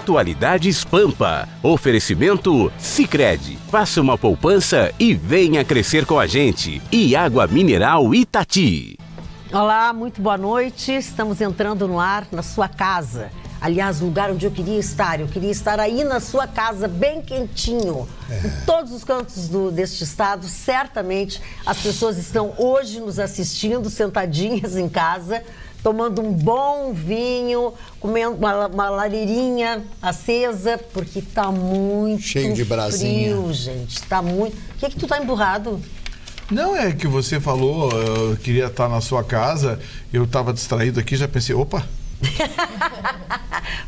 Atualidades Pampa. Oferecimento Sicredi. Faça uma poupança e venha crescer com a gente. E Água Mineral Itati. Olá, muito boa noite. Estamos entrando no ar na sua casa. Aliás, o lugar onde eu queria estar. Eu queria estar aí na sua casa, bem quentinho. Em todos os cantos deste estado, certamente as pessoas estão hoje nos assistindo, sentadinhas em casa, tomando um bom vinho, comendo uma lareirinha acesa, porque tá muito cheio de brasinha. Frio, gente. Tá muito... Por que tu tá emburrado? Não, é que você falou, eu queria estar na sua casa, eu estava distraído aqui, já pensei, opa...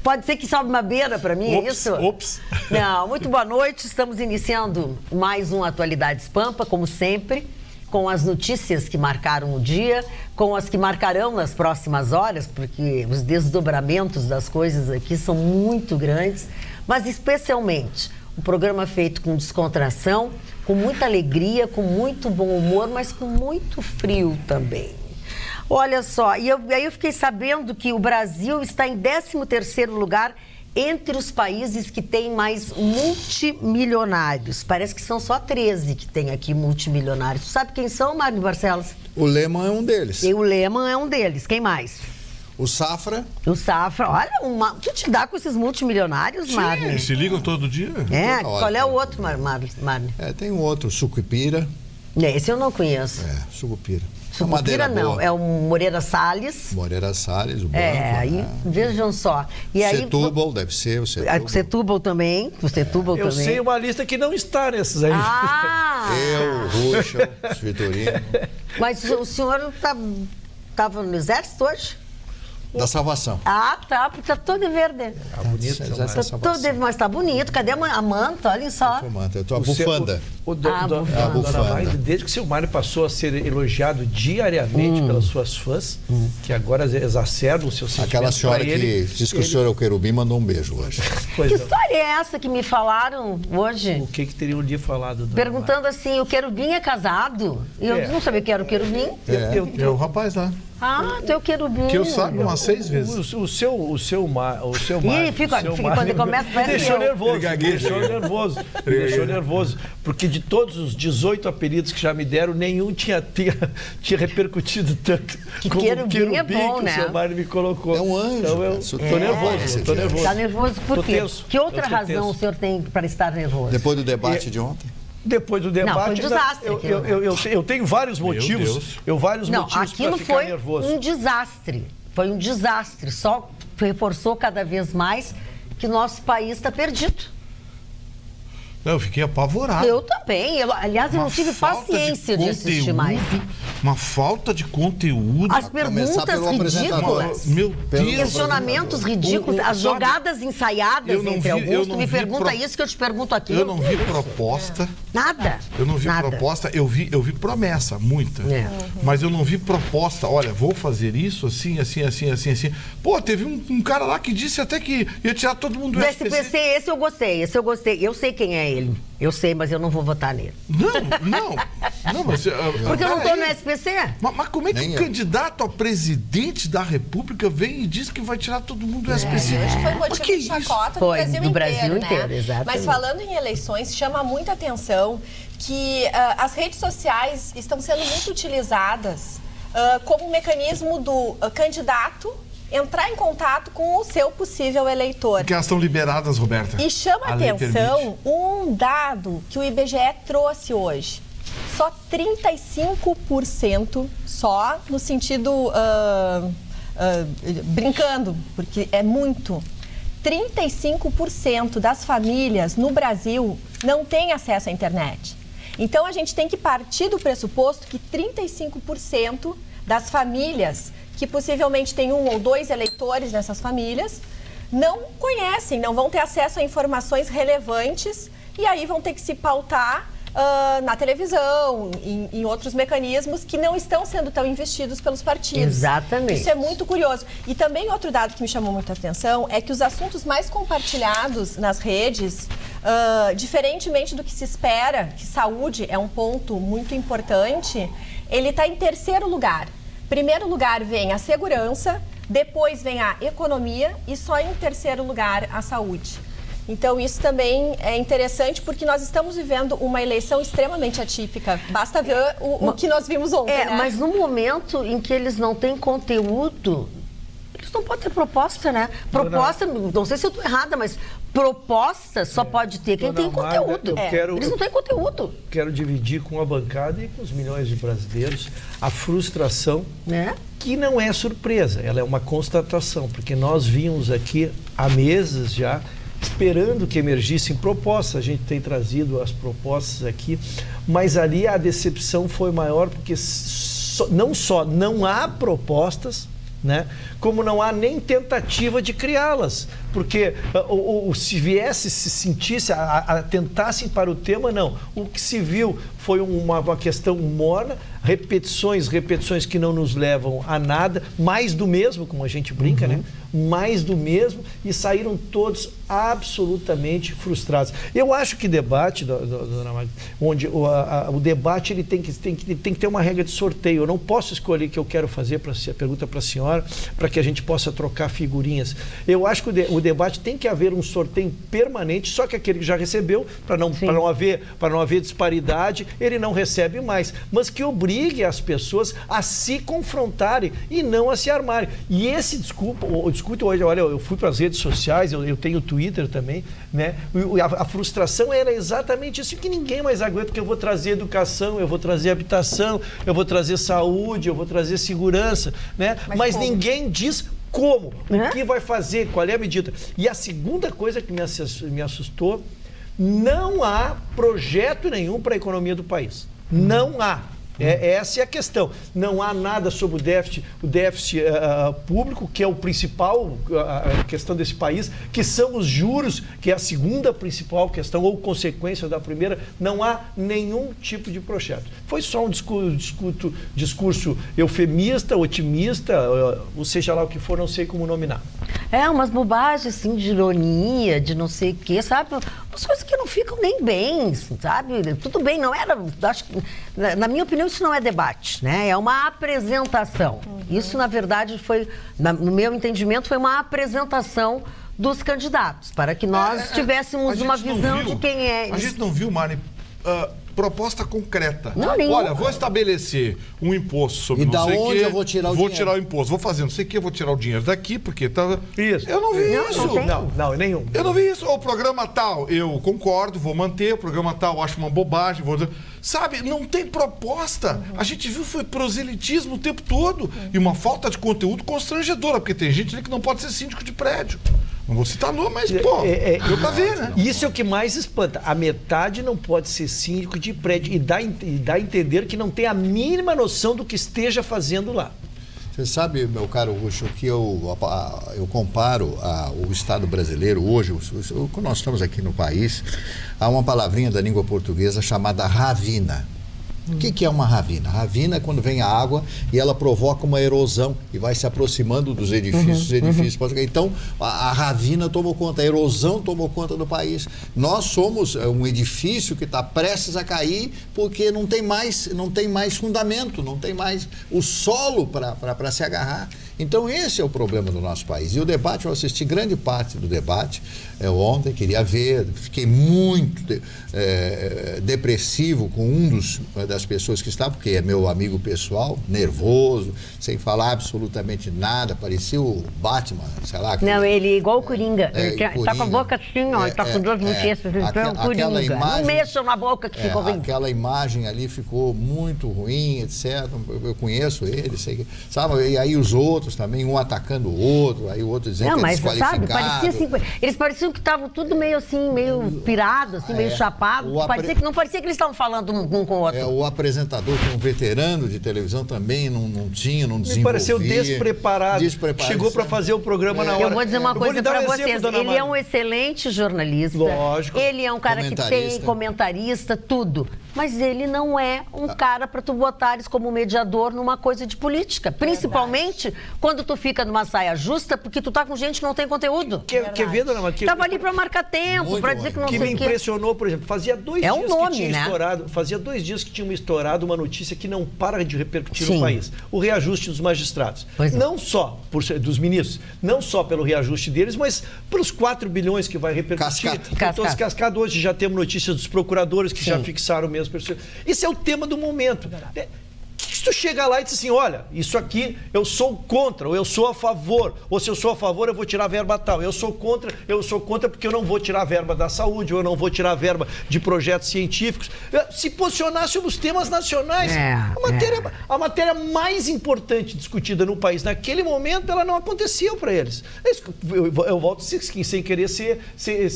Pode ser que sobe uma beira para mim, é isso? Ops. Não, muito boa noite. Estamos iniciando mais um Atualidades Pampa, como sempre, com as notícias que marcaram o dia, com as que marcarão nas próximas horas, porque os desdobramentos das coisas aqui são muito grandes, mas especialmente um programa feito com descontração, com muita alegria, com muito bom humor, mas com muito frio também. Olha só, aí eu fiquei sabendo que o Brasil está em 13º lugar entre os países que têm mais multimilionários. Parece que são só 13 que tem aqui multimilionários. Tu sabe quem são, Mário Barcelos? O Lehman é um deles. E o Lehman é um deles. Quem mais? O Safra. O Safra. Olha, tu te dá com esses multimilionários, Mário? Sim, se ligam todo dia. É, qual é o outro, Mário? Tem um outro, Sucupira. Esse eu não conheço. Sucupira. Sucupira não, boa. É o Moreira Salles. Moreira Salles, o branco. Aí vejam só. E aí, Setúbal, deve ser o Setúbal. O Setúbal também, Eu sei uma lista que não está nesses aí. Eu, o Ruschel, o Vitorino. Mas o senhor estava no exército hoje? Da Salvação. Tá, porque tá todo em verde. Tá bonito, mas tá bonito. Cadê a manta? Olha só. Eu tô a bufanda. A bufanda. Desde que o seu Mário passou a ser elogiado diariamente pelas suas fãs, que agora exacerbam o seu sentimento. Aquela senhora que disse que o senhor é o querubim mandou um beijo hoje. Que história é essa que me falaram hoje? O que teriam lhe falado? Perguntando assim, o querubim é casado? E eu não sabia que era o querubim. É o rapaz lá. Tu é o querubim. Que eu saiba umas 6 vezes. O seu Mário. Quando começa, parece deixou nervoso. Deixou nervoso. Porque de todos os 18 apelidos que já me deram, nenhum tinha repercutido tanto como o querubim é bom, que o seu Mário me colocou. É um anjo. Então eu tô nervoso. Tá nervoso por quê? Tenso. Que outra razão o senhor tem para estar nervoso? Depois do debate de ontem? Depois do debate... Não, foi um desastre. Eu tenho vários motivos. Motivos para ficar nervoso. Um desastre. Foi um desastre. Só reforçou cada vez mais que nosso país está perdido. Eu fiquei apavorado. Eu também. Aliás, eu não tive paciência de assistir mais. Uma falta de conteúdo. As perguntas ridículas. Meu Deus. Questionamentos ridículos. As jogadas ensaiadas entre alguns. Tu me pergunta isso que eu te pergunto aquilo. Eu não vi proposta. Nada. Eu não vi proposta. Eu vi promessa, muita. Mas eu não vi proposta. Olha, vou fazer isso assim. Pô, teve um cara lá que disse até que ia tirar todo mundo do SPC. Esse eu gostei. Eu sei quem é ele. Eu sei, mas eu não vou votar nele. Não, mas... Porque eu não tô no SPC. Mas como é que um candidato a presidente da República vem e diz que vai tirar todo mundo do SPC? Hoje foi motivo de chacota do Brasil inteiro, né? Exatamente. Mas falando em eleições, chama muita atenção que as redes sociais estão sendo muito utilizadas como mecanismo do candidato entrar em contato com o seu possível eleitor. Porque elas estão liberadas, Roberta. E chama atenção um dado que o IBGE trouxe hoje. Só 35%, só no sentido brincando, porque é muito. 35% das famílias no Brasil não têm acesso à internet. Então a gente tem que partir do pressuposto que 35% das famílias que possivelmente tem 1 ou 2 eleitores nessas famílias, não conhecem, não vão ter acesso a informações relevantes e aí vão ter que se pautar na televisão, em outros mecanismos que não estão sendo tão investidos pelos partidos. Exatamente. Isso é muito curioso. E também outro dado que me chamou muita atenção é que os assuntos mais compartilhados nas redes, diferentemente do que se espera, que saúde é um ponto muito importante, ele está em terceiro lugar. Primeiro lugar vem a segurança, depois vem a economia e só em terceiro lugar a saúde. Então, isso também é interessante porque nós estamos vivendo uma eleição extremamente atípica. Basta ver o que nós vimos ontem, né? Mas no momento em que eles não têm conteúdo, eles não podem ter proposta, né? Proposta, não sei se eu estou errada, mas proposta só pode ter quem tem conteúdo. Eles não têm conteúdo. Quero dividir com a bancada e com os milhões de brasileiros a frustração, que não é surpresa, ela é uma constatação, porque nós vimos aqui há meses já esperando que emergissem propostas. A gente tem trazido as propostas aqui, mas ali a decepção foi maior porque não só não há propostas, né, como não há nem tentativa de criá-las, porque se viesse, se sentisse, tentassem para o tema, não. O que se viu foi uma questão morna, repetições que não nos levam a nada, mais do mesmo, como a gente brinca, né? Mais do mesmo, e saíram todos absolutamente frustrados. Eu acho que debate, dona Magda, onde o debate ele tem que ter uma regra de sorteio. Eu não posso escolher o que eu quero fazer, a pergunta para a senhora, para que a gente possa trocar figurinhas. Eu acho que o debate tem que haver um sorteio permanente, só que aquele que já recebeu, para não haver disparidade, ele não recebe mais, mas que obrigue as pessoas a se confrontarem e não a se armarem. E esse discute hoje, olha, eu fui para as redes sociais, eu tenho Twitter também, né? A frustração era exatamente isso, que ninguém mais aguenta, porque eu vou trazer educação, eu vou trazer habitação, eu vou trazer saúde, eu vou trazer segurança, né? Mas ninguém diz como, o que vai fazer, qual é a medida. E a segunda coisa que me assustou, não há projeto nenhum para a economia do país. Não há. Essa é a questão. Não há nada sobre o déficit público, que é o principal questão desse país, que são os juros, que é a segunda principal questão, ou consequência da primeira. Não há nenhum tipo de projeto. Foi só um discurso eufemista, otimista, ou seja lá o que for, não sei como nominar. Umas bobagens, assim, de ironia, de não sei o quê, sabe? Umas coisas que não ficam nem bem, sabe? Tudo bem, não era... Acho que, na minha opinião, isso não é debate, né? É uma apresentação. Isso, na verdade, foi... No meu entendimento, foi uma apresentação dos candidatos, para que nós tivéssemos uma visão de quem é... A gente não viu, Mari, proposta concreta. Não, nenhuma. Olha, vou estabelecer um imposto sobre não sei o quê. E da onde eu vou tirar o dinheiro? Vou tirar o imposto. Vou fazer não sei o quê, vou tirar o dinheiro daqui, porque tá... Isso. Eu não vi isso. Não, nenhum. Eu não vi isso. O programa tal, eu concordo, vou manter. O programa tal, acho uma bobagem. Sabe, não tem proposta. A gente viu, foi proselitismo o tempo todo. E uma falta de conteúdo constrangedora, porque tem gente ali que não pode ser síndico de prédio. Não vou citar nome, mas, pô, deu pra ver, né? Isso é o que mais espanta. A metade não pode ser síndico de prédio e dá a entender que não tem a mínima noção do que esteja fazendo lá. Você sabe, meu caro Ruxo, que eu comparo o Estado brasileiro hoje, quando nós estamos aqui no país, há uma palavrinha da língua portuguesa chamada ravina. O que é uma ravina? Ravina é quando vem a água e ela provoca uma erosão e vai se aproximando dos edifícios. Então, a ravina tomou conta, a erosão tomou conta do país. Nós somos um edifício que está prestes a cair porque não tem mais fundamento, não tem mais o solo para se agarrar. Então, esse é o problema do nosso país. E o debate, eu assisti grande parte do debate ontem, queria ver, fiquei muito depressivo com das pessoas que estavam, porque é meu amigo pessoal, nervoso, sem falar absolutamente nada, parecia o Batman, sei lá. Não, ele é igual o Coringa. Ele tá com a boca assim, ó, tá com duas bochechas, Coringa. Não mexam na boca que ficou ruim. Aquela imagem ali ficou muito ruim, etc. Eu conheço ele, sei, sabe? E aí os outros também, um atacando o outro, aí o outro dizendo que é desqualificado. Sabe, parecia assim, eles pareciam que estavam tudo meio assim, meio pirado, assim, meio chapado. Não parecia que eles estavam falando um com o outro. O apresentador, que é um veterano de televisão também, não desenvolvia. Me pareceu despreparado. Chegou para fazer o programa na hora. Eu vou dizer uma coisa para vocês. Ele é um excelente jornalista. Lógico. Ele é um cara que tem comentarista, tudo. mas ele não é um cara para tu botares como mediador numa coisa de política. Principalmente quando tu fica numa saia justa, porque tu tá com gente que não tem conteúdo. Quer ver, dona Maria? Tava ali para marcar tempo, para dizer que não sei o quê. Que me impressionou, por exemplo, fazia 2 dias que tinha estourado, fazia 2 dias que tinha estourado uma notícia que não para de repercutir no país. O reajuste dos magistrados. Não só dos ministros, não só pelo reajuste deles, mas pelos 4 bilhões que vai repercutir. Cascata. Hoje já temos notícias dos procuradores que já fixaram mesmo. Esse é o tema do momento. Se tu chega lá e diz assim, olha, isso aqui eu sou contra, ou eu sou a favor, ou se eu sou a favor eu vou tirar a verba tal, eu sou contra porque eu não vou tirar a verba da saúde, ou eu não vou tirar a verba de projetos científicos. Se posicionar sobre os temas nacionais, a matéria mais importante discutida no país naquele momento, ela não aconteceu para eles. Eu volto sem querer ser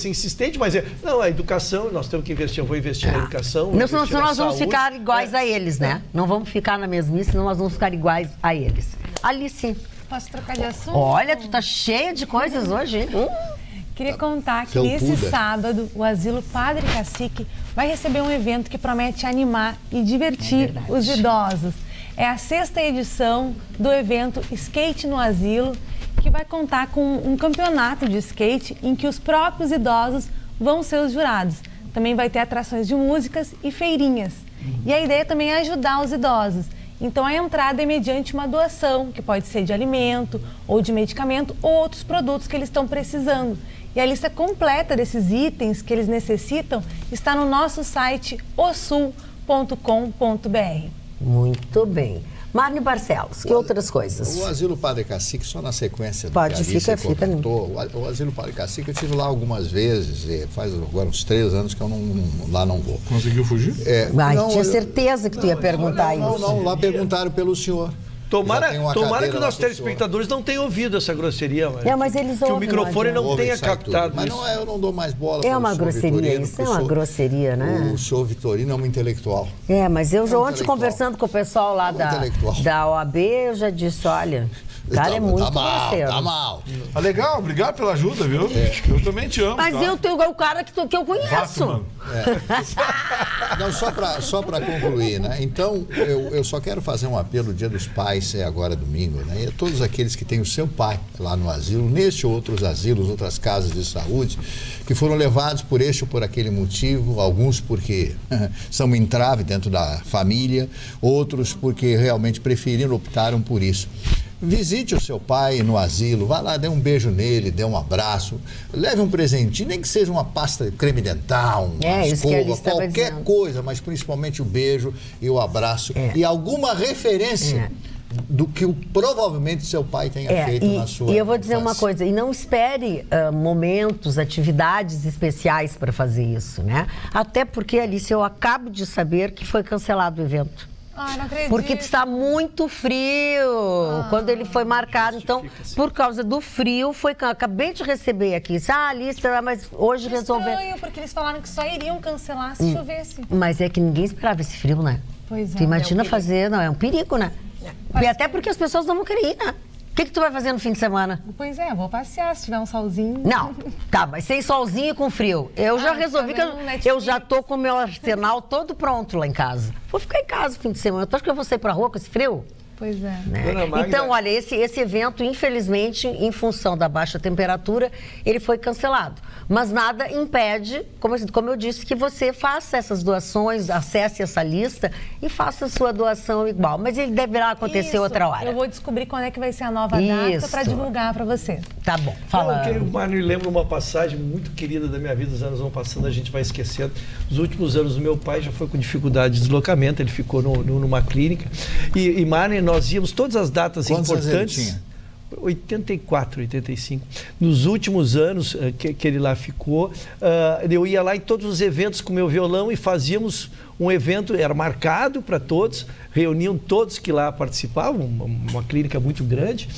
insistente, mas a educação, nós temos que investir, eu vou investir na educação. Não, senão nós vamos ficar iguais a eles, né? Não vamos ficar na mesmice, senão nós vamos ficar iguais a eles. Alice. Posso trocar de assunto? Olha, tu tá cheia de coisas hoje, hein? Queria contar que nesse sábado, o Asilo Padre Cacique vai receber um evento que promete animar e divertir os idosos. É a 6ª edição do evento Skate no Asilo, que vai contar com um campeonato de skate em que os próprios idosos vão ser os jurados. Também vai ter atrações de músicas e feirinhas. E a ideia também é ajudar os idosos. Então, a entrada é mediante uma doação, que pode ser de alimento, ou de medicamento, ou outros produtos que eles estão precisando. E a lista completa desses itens que eles necessitam está no nosso site osul.com.br. Muito bem. Marne Barcelos, que outras coisas? O Asilo Padre Cacique, só na sequência do Pode, que a fica. O Asilo Padre Cacique, eu estive lá algumas vezes, faz agora uns 3 anos que eu lá não vou. Conseguiu fugir? Tinha certeza que tu ia perguntar isso. Não, lá perguntaram pelo senhor. Tomara que os nossos telespectadores não tenham ouvido essa grosseria. Mas eles que o microfone não tenha captado mas isso. Eu não dou mais bola. É uma grosseria, isso é uma grosseria, né? O senhor Vitorino é um intelectual. Mas eu já ontem conversando com o pessoal lá da OAB, eu já disse, olha... O cara é muito grosseiro. Tá mal. Legal, obrigado pela ajuda, viu? Eu também te amo. Mas eu tenho o cara que eu conheço. Não, só para concluir, né? Então, eu só quero fazer um apelo, o Dia dos Pais é agora domingo, né? E a todos aqueles que têm o seu pai lá no asilo, neste ou outros asilos, outras casas de saúde, que foram levados por este ou por aquele motivo, alguns porque são um entrave dentro da família, outros porque realmente optaram por isso. Visite o seu pai no asilo, vá lá, dê um beijo nele, dê um abraço, leve um presentinho, nem que seja uma pasta de creme dental, uma escova, qualquer coisa, mas principalmente o beijo e o abraço e alguma referência do que provavelmente seu pai tenha feito na sua E eu vou dizer uma coisa, e não espere momentos, atividades especiais para fazer isso, né? Até porque, Alice, eu acabo de saber que foi cancelado o evento. Não acredito. Porque está muito frio. Quando ele foi marcado, então, por causa do frio, acabei de receber aqui. Alice, mas hoje resolveu. Estranho, porque eles falaram que só iriam cancelar se chovesse. Mas é que ninguém esperava esse frio, né? Pois é. Tu imagina fazer, é um perigo, né? E até porque as pessoas não vão querer ir, né? O que tu vai fazer no fim de semana? Pois é, vou passear se tiver um solzinho. Não, mas sem solzinho e com frio. Eu já resolvi que eu já tô com o meu arsenal todo pronto lá em casa. Vou ficar em casa no fim de semana. Tu acha que eu vou sair pra rua com esse frio? Pois é. Né? Então, olha, esse evento, infelizmente, em função da baixa temperatura, ele foi cancelado. Mas nada impede, como eu disse, que você faça essas doações, acesse essa lista e faça a sua doação igual. Mas ele deverá acontecer outra hora. Eu vou descobrir quando é que vai ser a nova data para divulgar para você. Tá bom, fala. O Mário lembra uma passagem muito querida da minha vida, os anos vão passando, a gente vai esquecendo. Nos últimos anos, o meu pai já foi com dificuldade de deslocamento, ele ficou numa clínica. E Mário, nós íamos todas as datas importantes. Ele tinha? 84, 85. Nos últimos anos que ele lá ficou, eu ia lá em todos os eventos com meu violão e fazíamos um evento, era marcado para todos, reuniam todos que lá participavam, uma clínica muito grande.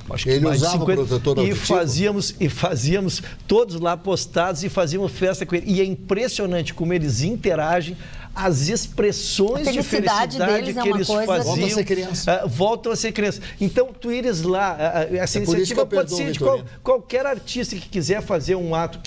Acho que ele mais usava 50, o protetor auditivo? E fazíamos todos lá postados e fazíamos festa com ele. E é impressionante como eles interagem. as expressões de felicidade deles que eles faziam. Voltam a ser criança. Voltam a ser criança. Então, tu ires lá, essa iniciativa pode ser de qualquer artista que quiser fazer um ato,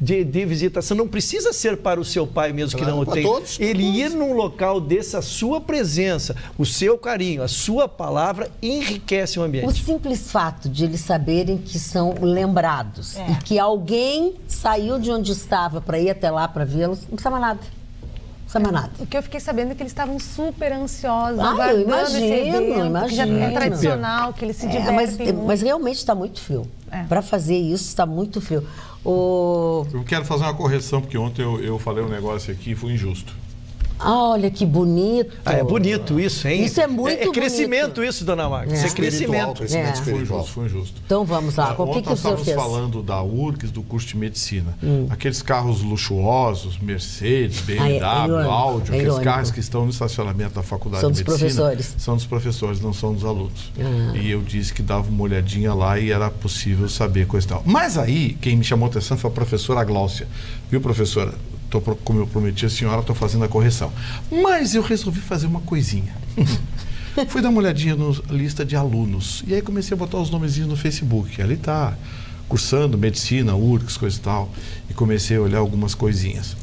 de visitação. Não precisa ser para o seu pai mesmo, que não o tem. Ele ir num local desse, a sua presença, o seu carinho, a sua palavra enriquece o ambiente. O simples fato de eles saberem que são lembrados e que alguém saiu de onde estava para ir até lá para vê-los, não precisa mais nada. Não precisa mais nada. O que eu fiquei sabendo é que eles estavam super ansiosos, eu imagino. Que já é tradicional, que eles se divertem muito. Mas realmente está muito frio. Para fazer isso, está muito frio. Eu quero fazer uma correção, porque ontem eu falei um negócio aqui e foi injusto. Olha que bonito. É bonito isso, hein? Isso é muito bonito. É crescimento isso, dona Marta. Isso é crescimento. Foi injusto. Então vamos lá. O que o senhor fez? Nós estávamos falando da URGS, do curso de medicina. Aqueles carros luxuosos, Mercedes, BMW, Audi, aqueles carros que estão no estacionamento da faculdade de medicina. São dos professores, não são dos alunos. E eu disse que dava uma olhadinha lá e era possível saber coisa e tal. Mas aí, quem me chamou a atenção foi a professora Gláucia. Viu, professora? Como eu prometi a senhora, estou fazendo a correção. Mas eu resolvi fazer uma coisinha. Fui dar uma olhadinha na lista de alunos. E aí comecei a botar os nomezinhos no Facebook. Ali está, cursando medicina, URGS, coisa e tal. E comecei a olhar algumas coisinhas.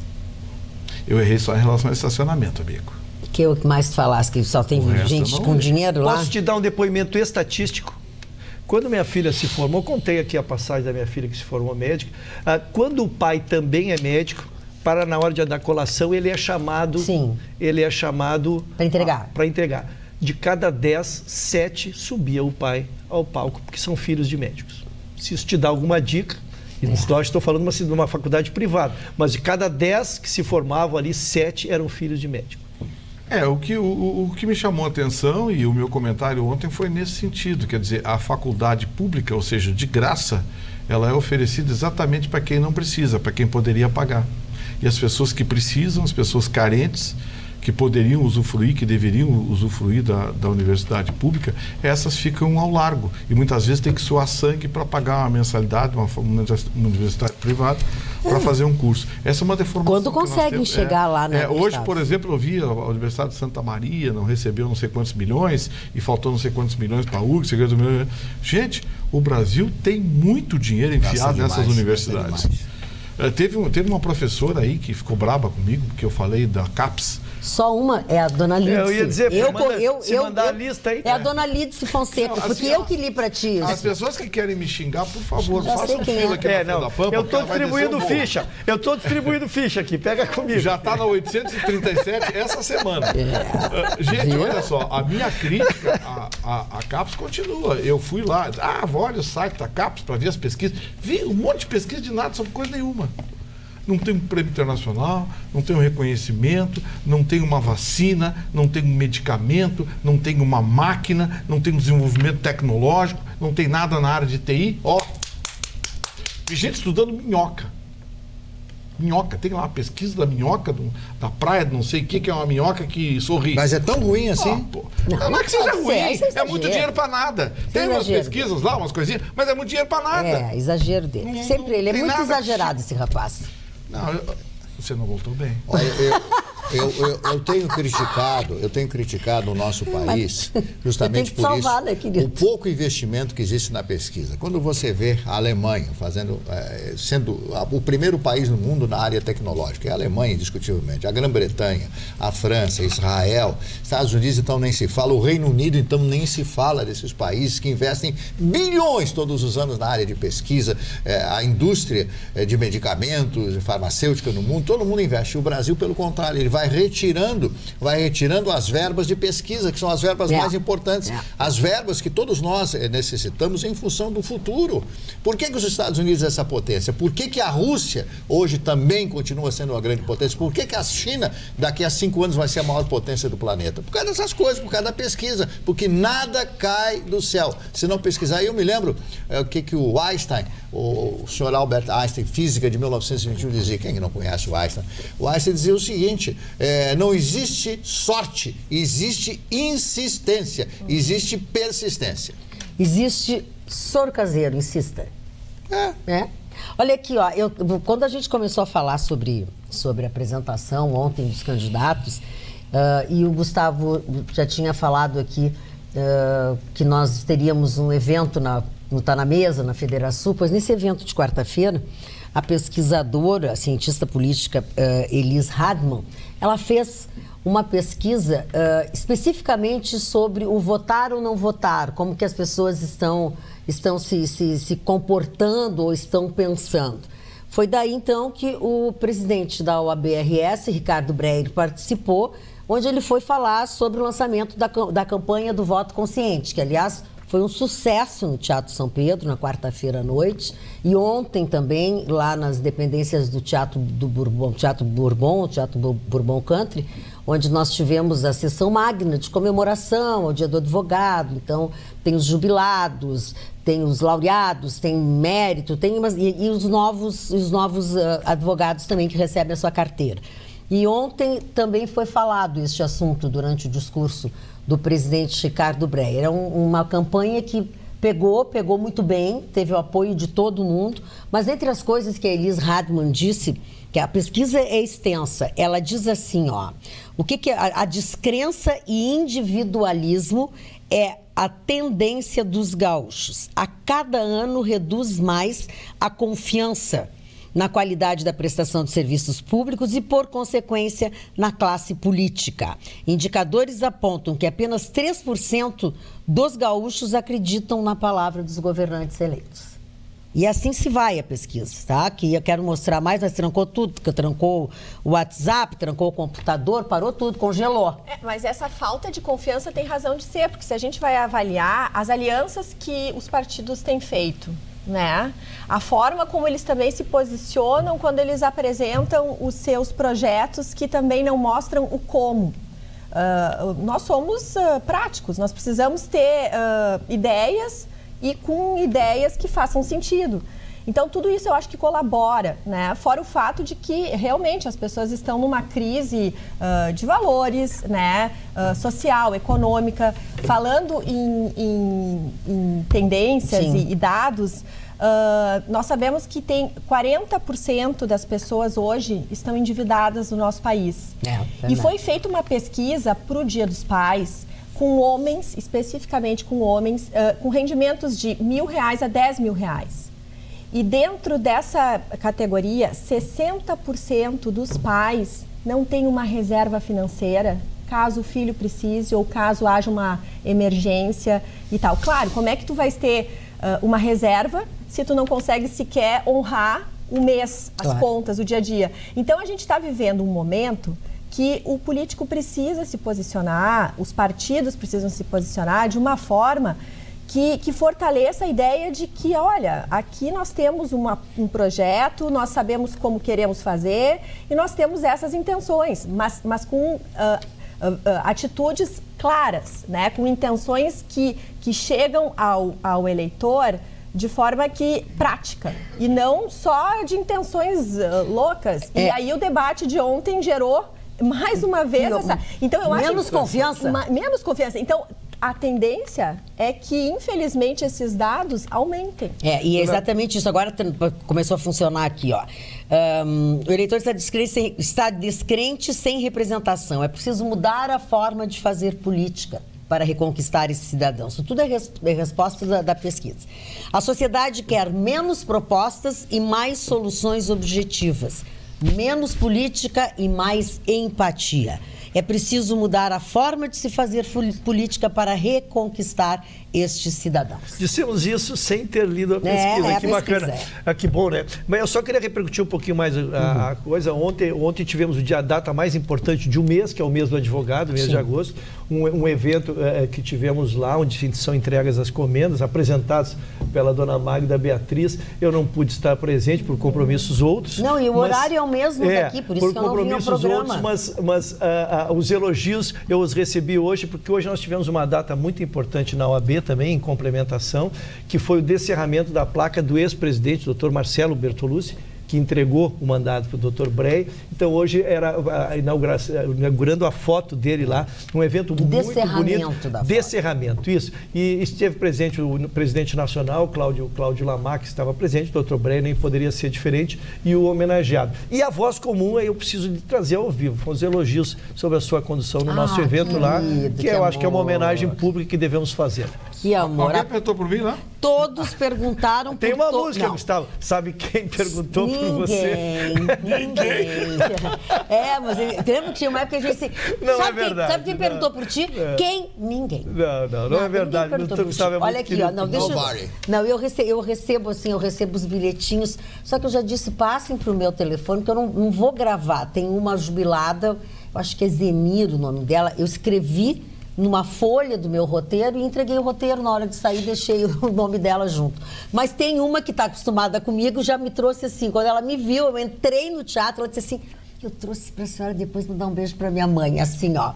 Eu errei só em relação ao estacionamento, amigo. Que eu mais falasse, que só tem gente com dinheiro lá. Posso te dar um depoimento estatístico? Quando minha filha se formou, contei aqui a passagem da minha filha que se formou médica. Quando o pai também é médico, na hora da colação, ele é chamado para entregar. De cada 10, 7 subia o pai ao palco, porque são filhos de médicos. Se isso te dá alguma dica, estou falando de uma faculdade privada, mas de cada 10 que se formavam ali, 7 eram filhos de médico. O que me chamou a atenção e o meu comentário ontem foi nesse sentido, quer dizer, a faculdade pública, ou seja, de graça, ela é oferecida exatamente para quem não precisa, para quem poderia pagar. E as pessoas que precisam, as pessoas carentes, que poderiam usufruir, que deveriam usufruir da universidade pública, essas ficam ao largo. E muitas vezes tem que suar sangue para pagar uma mensalidade, uma universidade privada, para fazer um curso. Essa é uma deformação. Quando conseguem chegar lá, né? Hoje, por exemplo, eu vi a Universidade de Santa Maria, não recebeu não sei quantos milhões, e faltou não sei quantos milhões para a URGS. Gente, o Brasil tem muito dinheiro enfiado nessas universidades. Teve uma professora aí que ficou braba comigo, porque eu falei da CAPES. Só uma é a dona Lídice. Eu ia dizer, mandar a lista aí. É a dona Lídice Fonseca, não, porque eu que li pra ti isso. As pessoas que querem me xingar, por favor, façam fila aqui na Pampa. Eu tô distribuindo ficha. Eu tô distribuindo ficha aqui, pega comigo. Já tá na 837 essa semana. Gente, olha só, a minha crítica à CAPES continua. Eu fui lá, olha o site da CAPES para ver as pesquisas. Vi um monte de pesquisa de nada sobre coisa nenhuma. Não tem um prêmio internacional, não tem um reconhecimento, não tem uma vacina, não tem um medicamento, não tem uma máquina, não tem um desenvolvimento tecnológico, não tem nada na área de TI. Tem gente estudando minhoca. Minhoca, tem lá a pesquisa da minhoca, da praia, não sei o que é uma minhoca que sorri. Mas é tão ruim assim? Não é que seja ruim, é muito dinheiro para nada. Tem umas pesquisas lá, umas coisinhas, mas é muito dinheiro para nada. É, exagero dele. Sempre ele é muito exagerado, esse rapaz. Não, você não voltou bem. Olha, eu tenho criticado o nosso país justamente por isso, o pouco investimento que existe na pesquisa. Quando você vê a Alemanha sendo o primeiro país no mundo na área tecnológica, é a Alemanha, indiscutivelmente, a Grã-Bretanha, a França, Israel, Estados Unidos, então nem se fala, o Reino Unido, então nem se fala desses países que investem bilhões todos os anos na área de pesquisa, a indústria de medicamentos, farmacêutica no mundo, todo mundo investe. O Brasil, pelo contrário, ele vai retirando as verbas de pesquisa, que são as verbas mais importantes, as verbas que todos nós necessitamos em função do futuro. Por que os Estados Unidos é essa potência? Por que a Rússia hoje também continua sendo uma grande potência? Por que a China daqui a 5 anos vai ser a maior potência do planeta? Por causa dessas coisas, por causa da pesquisa, porque nada cai do céu. Se não pesquisar, eu me lembro o que o Einstein, o senhor Albert Einstein, física de 1921, dizia. Quem não conhece o Einstein? O Einstein dizia o seguinte: não existe sorte, existe insistência, existe persistência. Existe soro caseiro, insista. Olha aqui, quando a gente começou a falar sobre sobre a apresentação ontem dos candidatos, e o Gustavo já tinha falado aqui que nós teríamos um evento no Tá na Mesa, na Federação, pois nesse evento de quarta-feira, a pesquisadora, a cientista política Elis Hadman, ela fez uma pesquisa especificamente sobre o votar ou não votar, como que as pessoas estão se comportando ou estão pensando. Foi daí, então, que o presidente da OAB-RS, Ricardo Breyer, participou, onde ele foi falar sobre o lançamento da campanha do voto consciente, que, aliás, foi um sucesso no Teatro São Pedro, na quarta-feira à noite, e ontem também, lá nas dependências do Teatro Bourbon Country, onde nós tivemos a sessão magna de comemoração ao Dia do Advogado. Então, tem os jubilados, tem os laureados, tem mérito, e os novos advogados também que recebem a sua carteira. E ontem também foi falado este assunto durante o discurso do presidente Ricardo Breyer. É uma campanha que pegou muito bem, teve o apoio de todo mundo, mas entre as coisas que a Elis Hadman disse, que a pesquisa é extensa, ela diz assim, o que a descrença e individualismo é a tendência dos gaúchos. A cada ano reduz mais a confiança na qualidade da prestação de serviços públicos e, por consequência, na classe política. Indicadores apontam que apenas 3% dos gaúchos acreditam na palavra dos governantes eleitos. E assim se vai a pesquisa, tá? Que eu quero mostrar mais, mas trancou tudo, trancou o WhatsApp, trancou o computador, parou tudo, congelou. Mas essa falta de confiança tem razão de ser, porque se a gente vai avaliar as alianças que os partidos têm feito, né? A forma como eles também se posicionam quando eles apresentam os seus projetos, que também não mostram o como. Nós somos práticos, nós precisamos ter ideias e com ideias que façam sentido. Então, tudo isso eu acho que colabora, né? Fora o fato de que, realmente, as pessoas estão numa crise de valores, né? Social, econômica. Falando em tendências e dados, nós sabemos que tem 40% das pessoas hoje estão endividadas no nosso país. E foi feita uma pesquisa para o Dia dos Pais, com homens, especificamente com homens, com rendimentos de R$1.000 a R$10.000. E dentro dessa categoria, 60% dos pais não têm uma reserva financeira, caso o filho precise ou caso haja uma emergência e tal. Claro, como é que tu vais ter uma reserva se tu não consegue sequer honrar o mês, as contas, o dia a dia? Então, a gente está vivendo um momento que o político precisa se posicionar, os partidos precisam se posicionar de uma forma que fortaleça a ideia de que, olha, aqui nós temos um projeto, nós sabemos como queremos fazer e nós temos essas intenções, mas com atitudes claras, né? Com intenções que chegam ao eleitor de forma prática e não só de intenções loucas. E aí o debate de ontem gerou mais uma vez então eu acho menos confiança. Menos confiança. Então, a tendência é que, infelizmente, esses dados aumentem. E é exatamente isso. Agora começou a funcionar aqui, o eleitor está descrente sem representação. É preciso mudar a forma de fazer política para reconquistar esses cidadãos. Isso tudo é resposta da pesquisa. A sociedade quer menos propostas e mais soluções objetivas. Menos política e mais empatia. É preciso mudar a forma de se fazer política para reconquistar estes cidadãos. Dissemos isso sem ter lido a pesquisa. Que bacana. Que bom, né? Mas eu só queria repercutir um pouquinho mais a coisa. Ontem tivemos a data mais importante de um mês, que é o mês do advogado, mês de agosto. Um evento que tivemos lá, onde são entregas as comendas, apresentadas pela dona Magda Beatriz. Eu não pude estar presente por compromissos outros. Não, e o horário é o mesmo daqui, por isso que eu não vim ao programa. Mas os elogios eu os recebi hoje, porque hoje nós tivemos uma data muito importante na OAB também, em complementação, que foi o descerramento da placa do ex-presidente, Dr. Marcelo Bertolucci, que entregou o mandato para o Dr. Brey. Então, hoje era a inauguração, inaugurando a foto dele lá, um evento muito bonito. Descerramento, isso. E esteve presente o presidente nacional, Cláudio Lamar, que estava presente, o Dr. Brey, nem poderia ser diferente, e o homenageado. E a voz comum, eu preciso de trazer ao vivo, foram os elogios sobre a sua condução no nosso evento lá, que eu acho que é uma homenagem pública que devemos fazer. Que amor. Alguém perguntou por mim lá? Todos perguntaram Tem uma música, Gustavo. Sabe quem perguntou por você? Ninguém. Mas lembra que tinha uma época que a gente... Não é verdade. Sabe quem perguntou por ti? Quem? Ninguém. Não é verdade. Olha aqui, ó. Eu recebo os bilhetinhos, só que eu já disse, passem para o meu telefone, que eu não vou gravar. Tem uma jubilada, eu acho que é Zenir o nome dela, eu escrevi numa folha do meu roteiro e entreguei o roteiro na hora de sair, deixei o nome dela junto. Mas tem uma que está acostumada comigo, já me trouxe assim, quando ela me viu, eu entrei no teatro, ela disse assim, eu trouxe para a senhora depois me dar um beijo para minha mãe, assim, ó.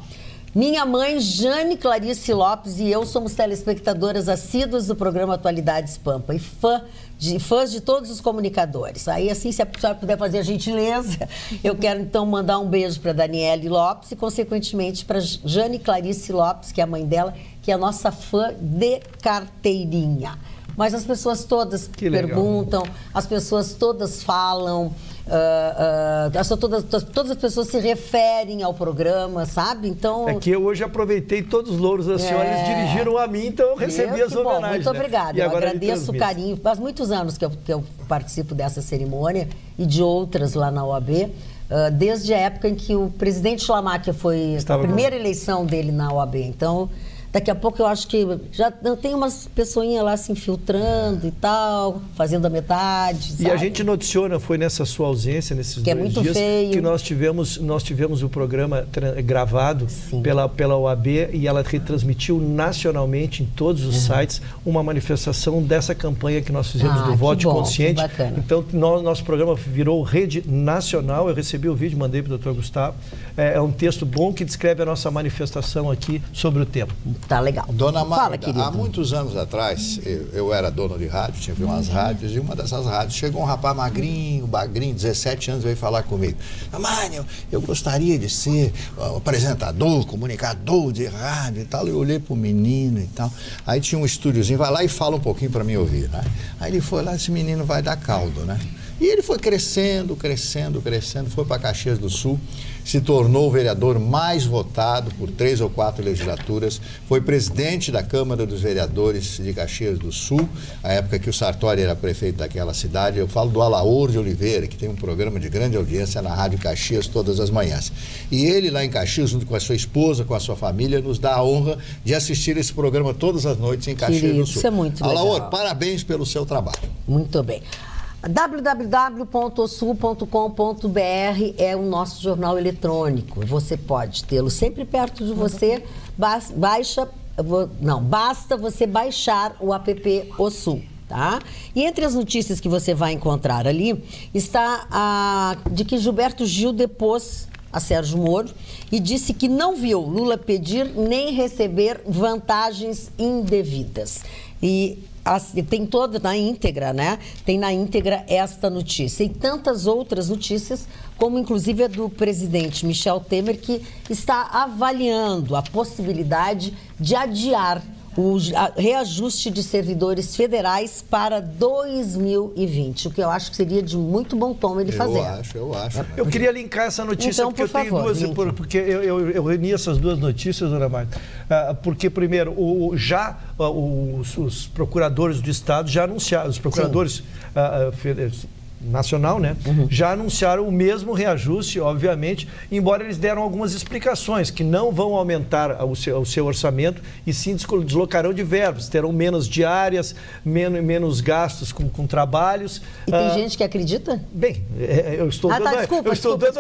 Minha mãe, Jane Clarice Lopes, e eu somos telespectadoras assíduas do programa Atualidades Pampa e fãs de todos os comunicadores. Aí, assim, se a senhora puder fazer a gentileza, eu quero, então, mandar um beijo para Daniele Lopes e, consequentemente, para Jane Clarice Lopes, que é a mãe dela, que é a nossa fã de carteirinha. Mas as pessoas todas perguntam, as pessoas todas falam, todas as pessoas se referem ao programa, sabe? Então... É que eu hoje aproveitei todos os louros das senhoras, dirigiram a mim, então eu recebi as homenagens. Muito obrigada, eu agradeço o carinho. Faz muitos anos que eu participo dessa cerimônia e de outras lá na OAB, desde a época em que o presidente Schlamacher foi a primeira eleição dele na OAB. Então... Daqui a pouco eu acho que já tem umas pessoinhas lá se infiltrando e tal, fazendo a metade, sabe? E a gente noticiou, foi nessa sua ausência, nesses 2 dias, que nós tivemos o programa gravado pela OAB e ela retransmitiu nacionalmente em todos os sites uma manifestação dessa campanha que nós fizemos do Vote Consciente. Então, nosso programa virou rede nacional, eu recebi o vídeo, mandei para o Dr. Gustavo. É um texto bom que descreve a nossa manifestação aqui sobre o tema. Tá legal. Dona Magda, há muitos anos atrás, eu era dono de rádio, tinha umas rádios, e uma dessas rádios chegou um rapaz magrinho, 17 anos, veio falar comigo. Mãe, eu gostaria de ser apresentador, comunicador de rádio e tal. Eu olhei pro menino e tal. Aí tinha um estúdiozinho, vai lá e fala um pouquinho para mim ouvir, né? Aí ele foi lá, esse menino vai dar caldo, né? E ele foi crescendo, foi para Caxias do Sul, se tornou o vereador mais votado por 3 ou 4 legislaturas, foi presidente da Câmara dos Vereadores de Caxias do Sul, a época que o Sartori era prefeito daquela cidade. Eu falo do Alaor de Oliveira, que tem um programa de grande audiência na Rádio Caxias todas as manhãs. E ele lá em Caxias, junto com a sua esposa, com a sua família, nos dá a honra de assistir esse programa todas as noites em Caxias do Sul. Isso é muito legal. Alaor, parabéns pelo seu trabalho. Muito bem. www.osul.com.br é o nosso jornal eletrônico. Você pode tê-lo sempre perto de você. Basta você baixar o app Osul, tá? E entre as notícias que você vai encontrar ali está a de que Gilberto Gil depôs a Sérgio Moro e disse que não viu Lula pedir nem receber vantagens indevidas. E tem toda na íntegra, né? Tem na íntegra esta notícia e tantas outras notícias, como inclusive a do presidente Michel Temer, que está avaliando a possibilidade de adiar o reajuste de servidores federais para 2020, o que eu acho que seria de muito bom tom ele fazer. Eu acho. Eu queria linkar essa notícia, então, porque eu tenho duas, porque eu reuni essas duas notícias, dona Marta, porque primeiro, os procuradores do Estado já anunciaram, os procuradores nacional, né? Já anunciaram o mesmo reajuste, obviamente, embora eles deram algumas explicações, que não vão aumentar o seu orçamento e sim deslocarão de verbas, terão menos diárias, menos gastos com trabalhos. E tem gente que acredita? Bem, eu estou dando a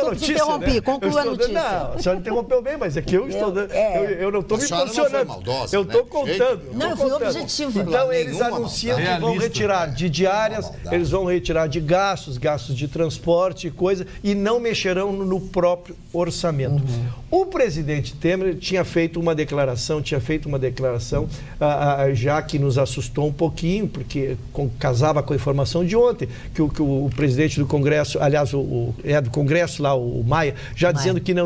notícia. Interrompi, conclua a notícia. Não, a senhora interrompeu bem, mas é que eu estou dando. Eu não estou me posicionando. Eu estou contando. Não, eu fui objetivo. Então, eles anunciam que vão retirar de diárias, eles vão retirar de gastos, gastos de transporte e coisa, e não mexerão no próprio orçamento. O presidente Temer tinha feito uma declaração, já que nos assustou um pouquinho, porque casava com a informação de ontem, que o presidente do Congresso, aliás, do Congresso lá, o Maia, já dizendo que o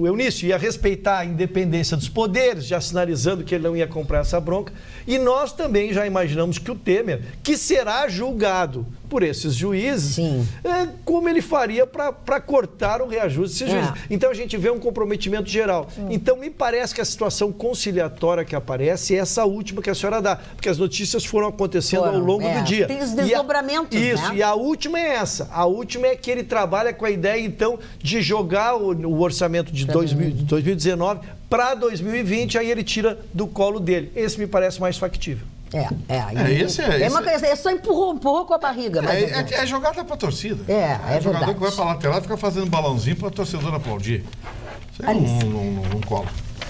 Eunício ia respeitar a independência dos poderes, já sinalizando que ele não ia comprar essa bronca. E nós também já imaginamos que o Temer, que será julgado por esses juízes, como ele faria para cortar o reajuste desses juízes. Então a gente vê um comprometimento geral. Então me parece que a situação conciliatória que aparece é essa última que a senhora dá, porque as notícias foram acontecendo ao longo do dia. Tem os desdobramentos, Isso, e a última é essa. A última é que ele trabalha com a ideia, então, de jogar o orçamento de 2019 para 2020, aí ele tira do colo dele. Esse me parece mais factível. Só empurrou com a barriga. É jogada pra torcida. É jogador verdade. que vai pra lateral e fica fazendo balãozinho pra torcedor aplaudir. Isso aí não cola.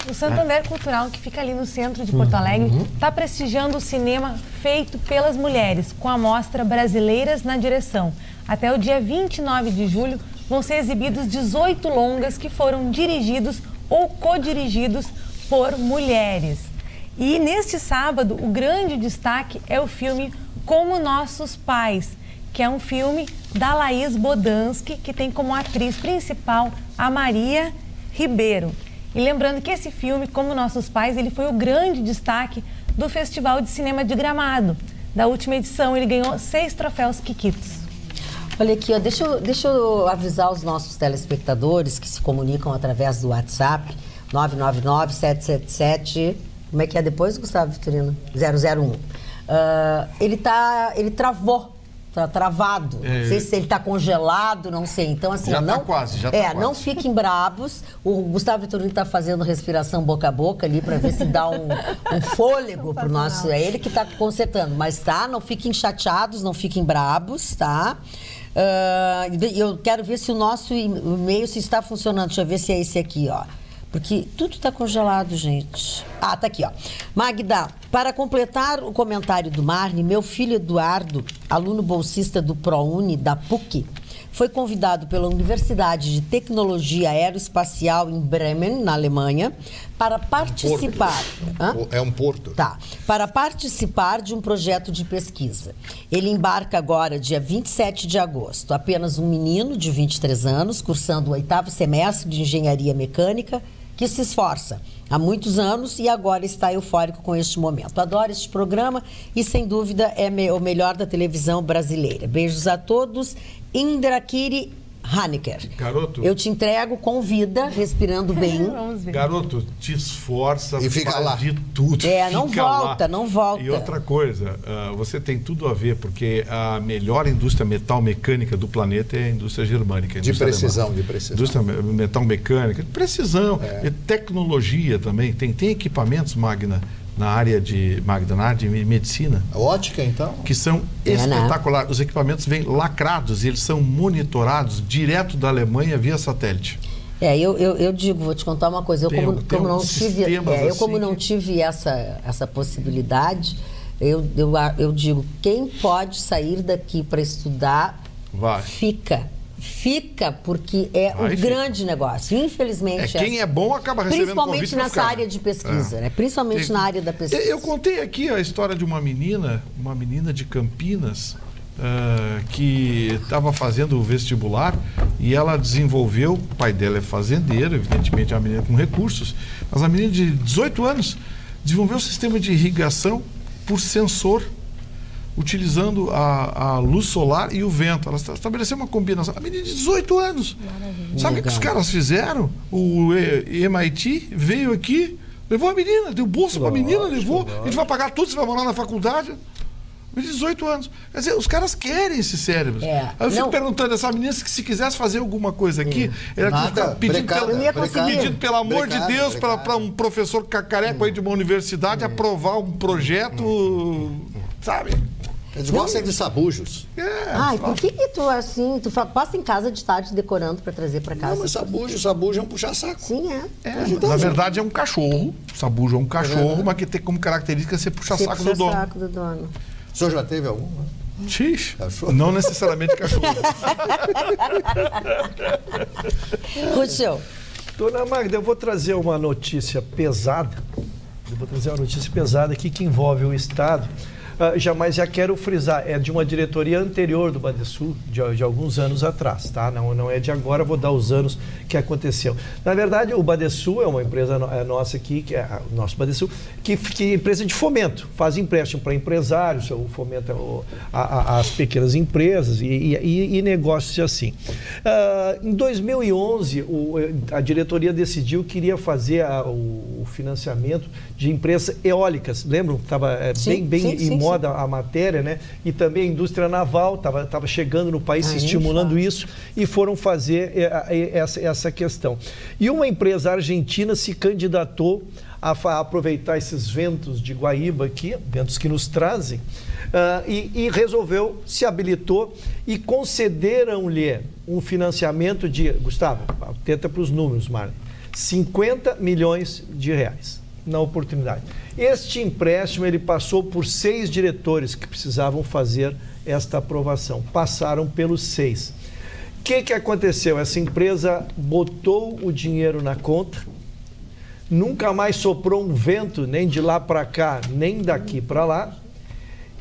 O Santander Cultural, que fica ali no centro de Porto Alegre, está prestigiando o cinema feito pelas mulheres, com a mostra Brasileiras na Direção. Até o dia 29 de julho vão ser exibidos 18 longas que foram dirigidos ou co-dirigidos por mulheres. E neste sábado, o grande destaque é o filme Como Nossos Pais, que é um filme da Laís Bodansky, que tem como atriz principal a Maria Ribeiro. E lembrando que esse filme, Como Nossos Pais, ele foi o grande destaque do Festival de Cinema de Gramado. Da última edição, ele ganhou 6 troféus Kikitos. Olha aqui, ó, deixa eu avisar os nossos telespectadores que se comunicam através do WhatsApp, 999-777... Como é que é depois, Gustavo Vitorino? 001. Ele travou. Tá travado. Não sei se ele tá congelado, não sei. Então, assim, já tá quase. Não fiquem brabos. O Gustavo Vitorino tá fazendo respiração boca a boca ali para ver se dá um fôlego pro nosso. É ele que tá consertando. Mas não fiquem chateados, não fiquem brabos, tá? Eu quero ver se o nosso e-mail se está funcionando. Deixa eu ver se é esse aqui, ó. Porque tudo está congelado, gente. Tá aqui, ó. Magda, para completar o comentário do Marne, meu filho Eduardo, aluno bolsista do ProUni, da PUC, foi convidado pela Universidade de Tecnologia Aeroespacial em Bremen, na Alemanha, para participar... É um porto. Tá. Para participar de um projeto de pesquisa. Ele embarca agora, dia 27 de agosto. Apenas um menino de 23 anos, cursando o 8º semestre de Engenharia Mecânica, que se esforça há muitos anos e agora está eufórico com este momento. Adoro este programa e, sem dúvida, é o melhor da televisão brasileira. Beijos a todos. Indrakiri Haneker. Garoto, eu te entrego com vida, respirando bem. Garoto, te esforça, e fica lá de tudo. Não volta. E outra coisa, você tem tudo a ver, porque a melhor indústria metal mecânica do planeta é a indústria germânica. De precisão. Indústria metal mecânica, de precisão, e tecnologia também. Tem equipamentos, Magna, na área de medicina. Ótica, então? Que são espetaculares. Os equipamentos vêm lacrados e eles são monitorados direto da Alemanha via satélite. Eu digo, vou te contar uma coisa. Como não tive essa possibilidade, eu digo, quem pode sair daqui para estudar, fica, porque é um grande negócio. Infelizmente. Quem é bom acaba recebendo convite. Principalmente nessa área de pesquisa, né? Principalmente na área da pesquisa. Eu contei aqui a história de uma menina de Campinas, que estava fazendo o vestibular e ela desenvolveu, o pai dela é fazendeiro, evidentemente é uma menina com recursos, mas a menina de 18 anos desenvolveu um sistema de irrigação por sensor, utilizando a luz solar e o vento. Ela estabeleceu uma combinação. A menina de 18 anos. Maravilha. Sabe o que os caras fizeram? O MIT veio aqui, levou a menina, deu bolsa para a menina, levou. A gente vai pagar tudo, você vai morar na faculdade. 18 anos. Quer dizer, os caras querem esses cérebros. Aí eu fico perguntando, essa menina, se quisesse fazer alguma coisa aqui, ela tinha que ficar pedindo, pelo amor de Deus, para um professor cacareco aí de uma universidade aprovar um projeto, sabe? Eles gostam de sabujos. Por que tu assim, tu passa em casa de tarde decorando para trazer para casa? Não, mas sabujo é um puxa-saco. Sim, na verdade é um cachorro. Sabujo é um cachorro, mas que tem como característica ser puxa-saco do dono. O senhor já teve algum? Xixi. Não necessariamente cachorro. Russell. Dona Magda, eu vou trazer uma notícia pesada. Aqui que envolve o Estado. Mas já quero frisar, é de uma diretoria anterior do Badesul, de alguns anos atrás, tá? Não é de agora, vou dar os anos que aconteceu. Na verdade, o Badesul é uma empresa nossa aqui, que é o nosso Badesul, que é empresa de fomento, faz empréstimo para empresários, fomenta as pequenas empresas e negócios assim. Em 2011, a diretoria decidiu que iria fazer o financiamento de empresas eólicas. Lembram? Estava bem em moda a matéria, né? E também a indústria naval estava chegando no país, se estimulando isso, e foram fazer essa questão. E uma empresa argentina se candidatou a aproveitar esses ventos de Guaíba aqui, ventos que nos trazem, e resolveu, se habilitou e concederam-lhe um financiamento de, Gustavo, atenta para os números, Marlene, 50 milhões de reais na oportunidade. Este empréstimo ele passou por 6 diretores que precisavam fazer esta aprovação. Passaram pelos 6. O que aconteceu? Essa empresa botou o dinheiro na conta, nunca mais soprou um vento, nem de lá para cá, nem daqui para lá,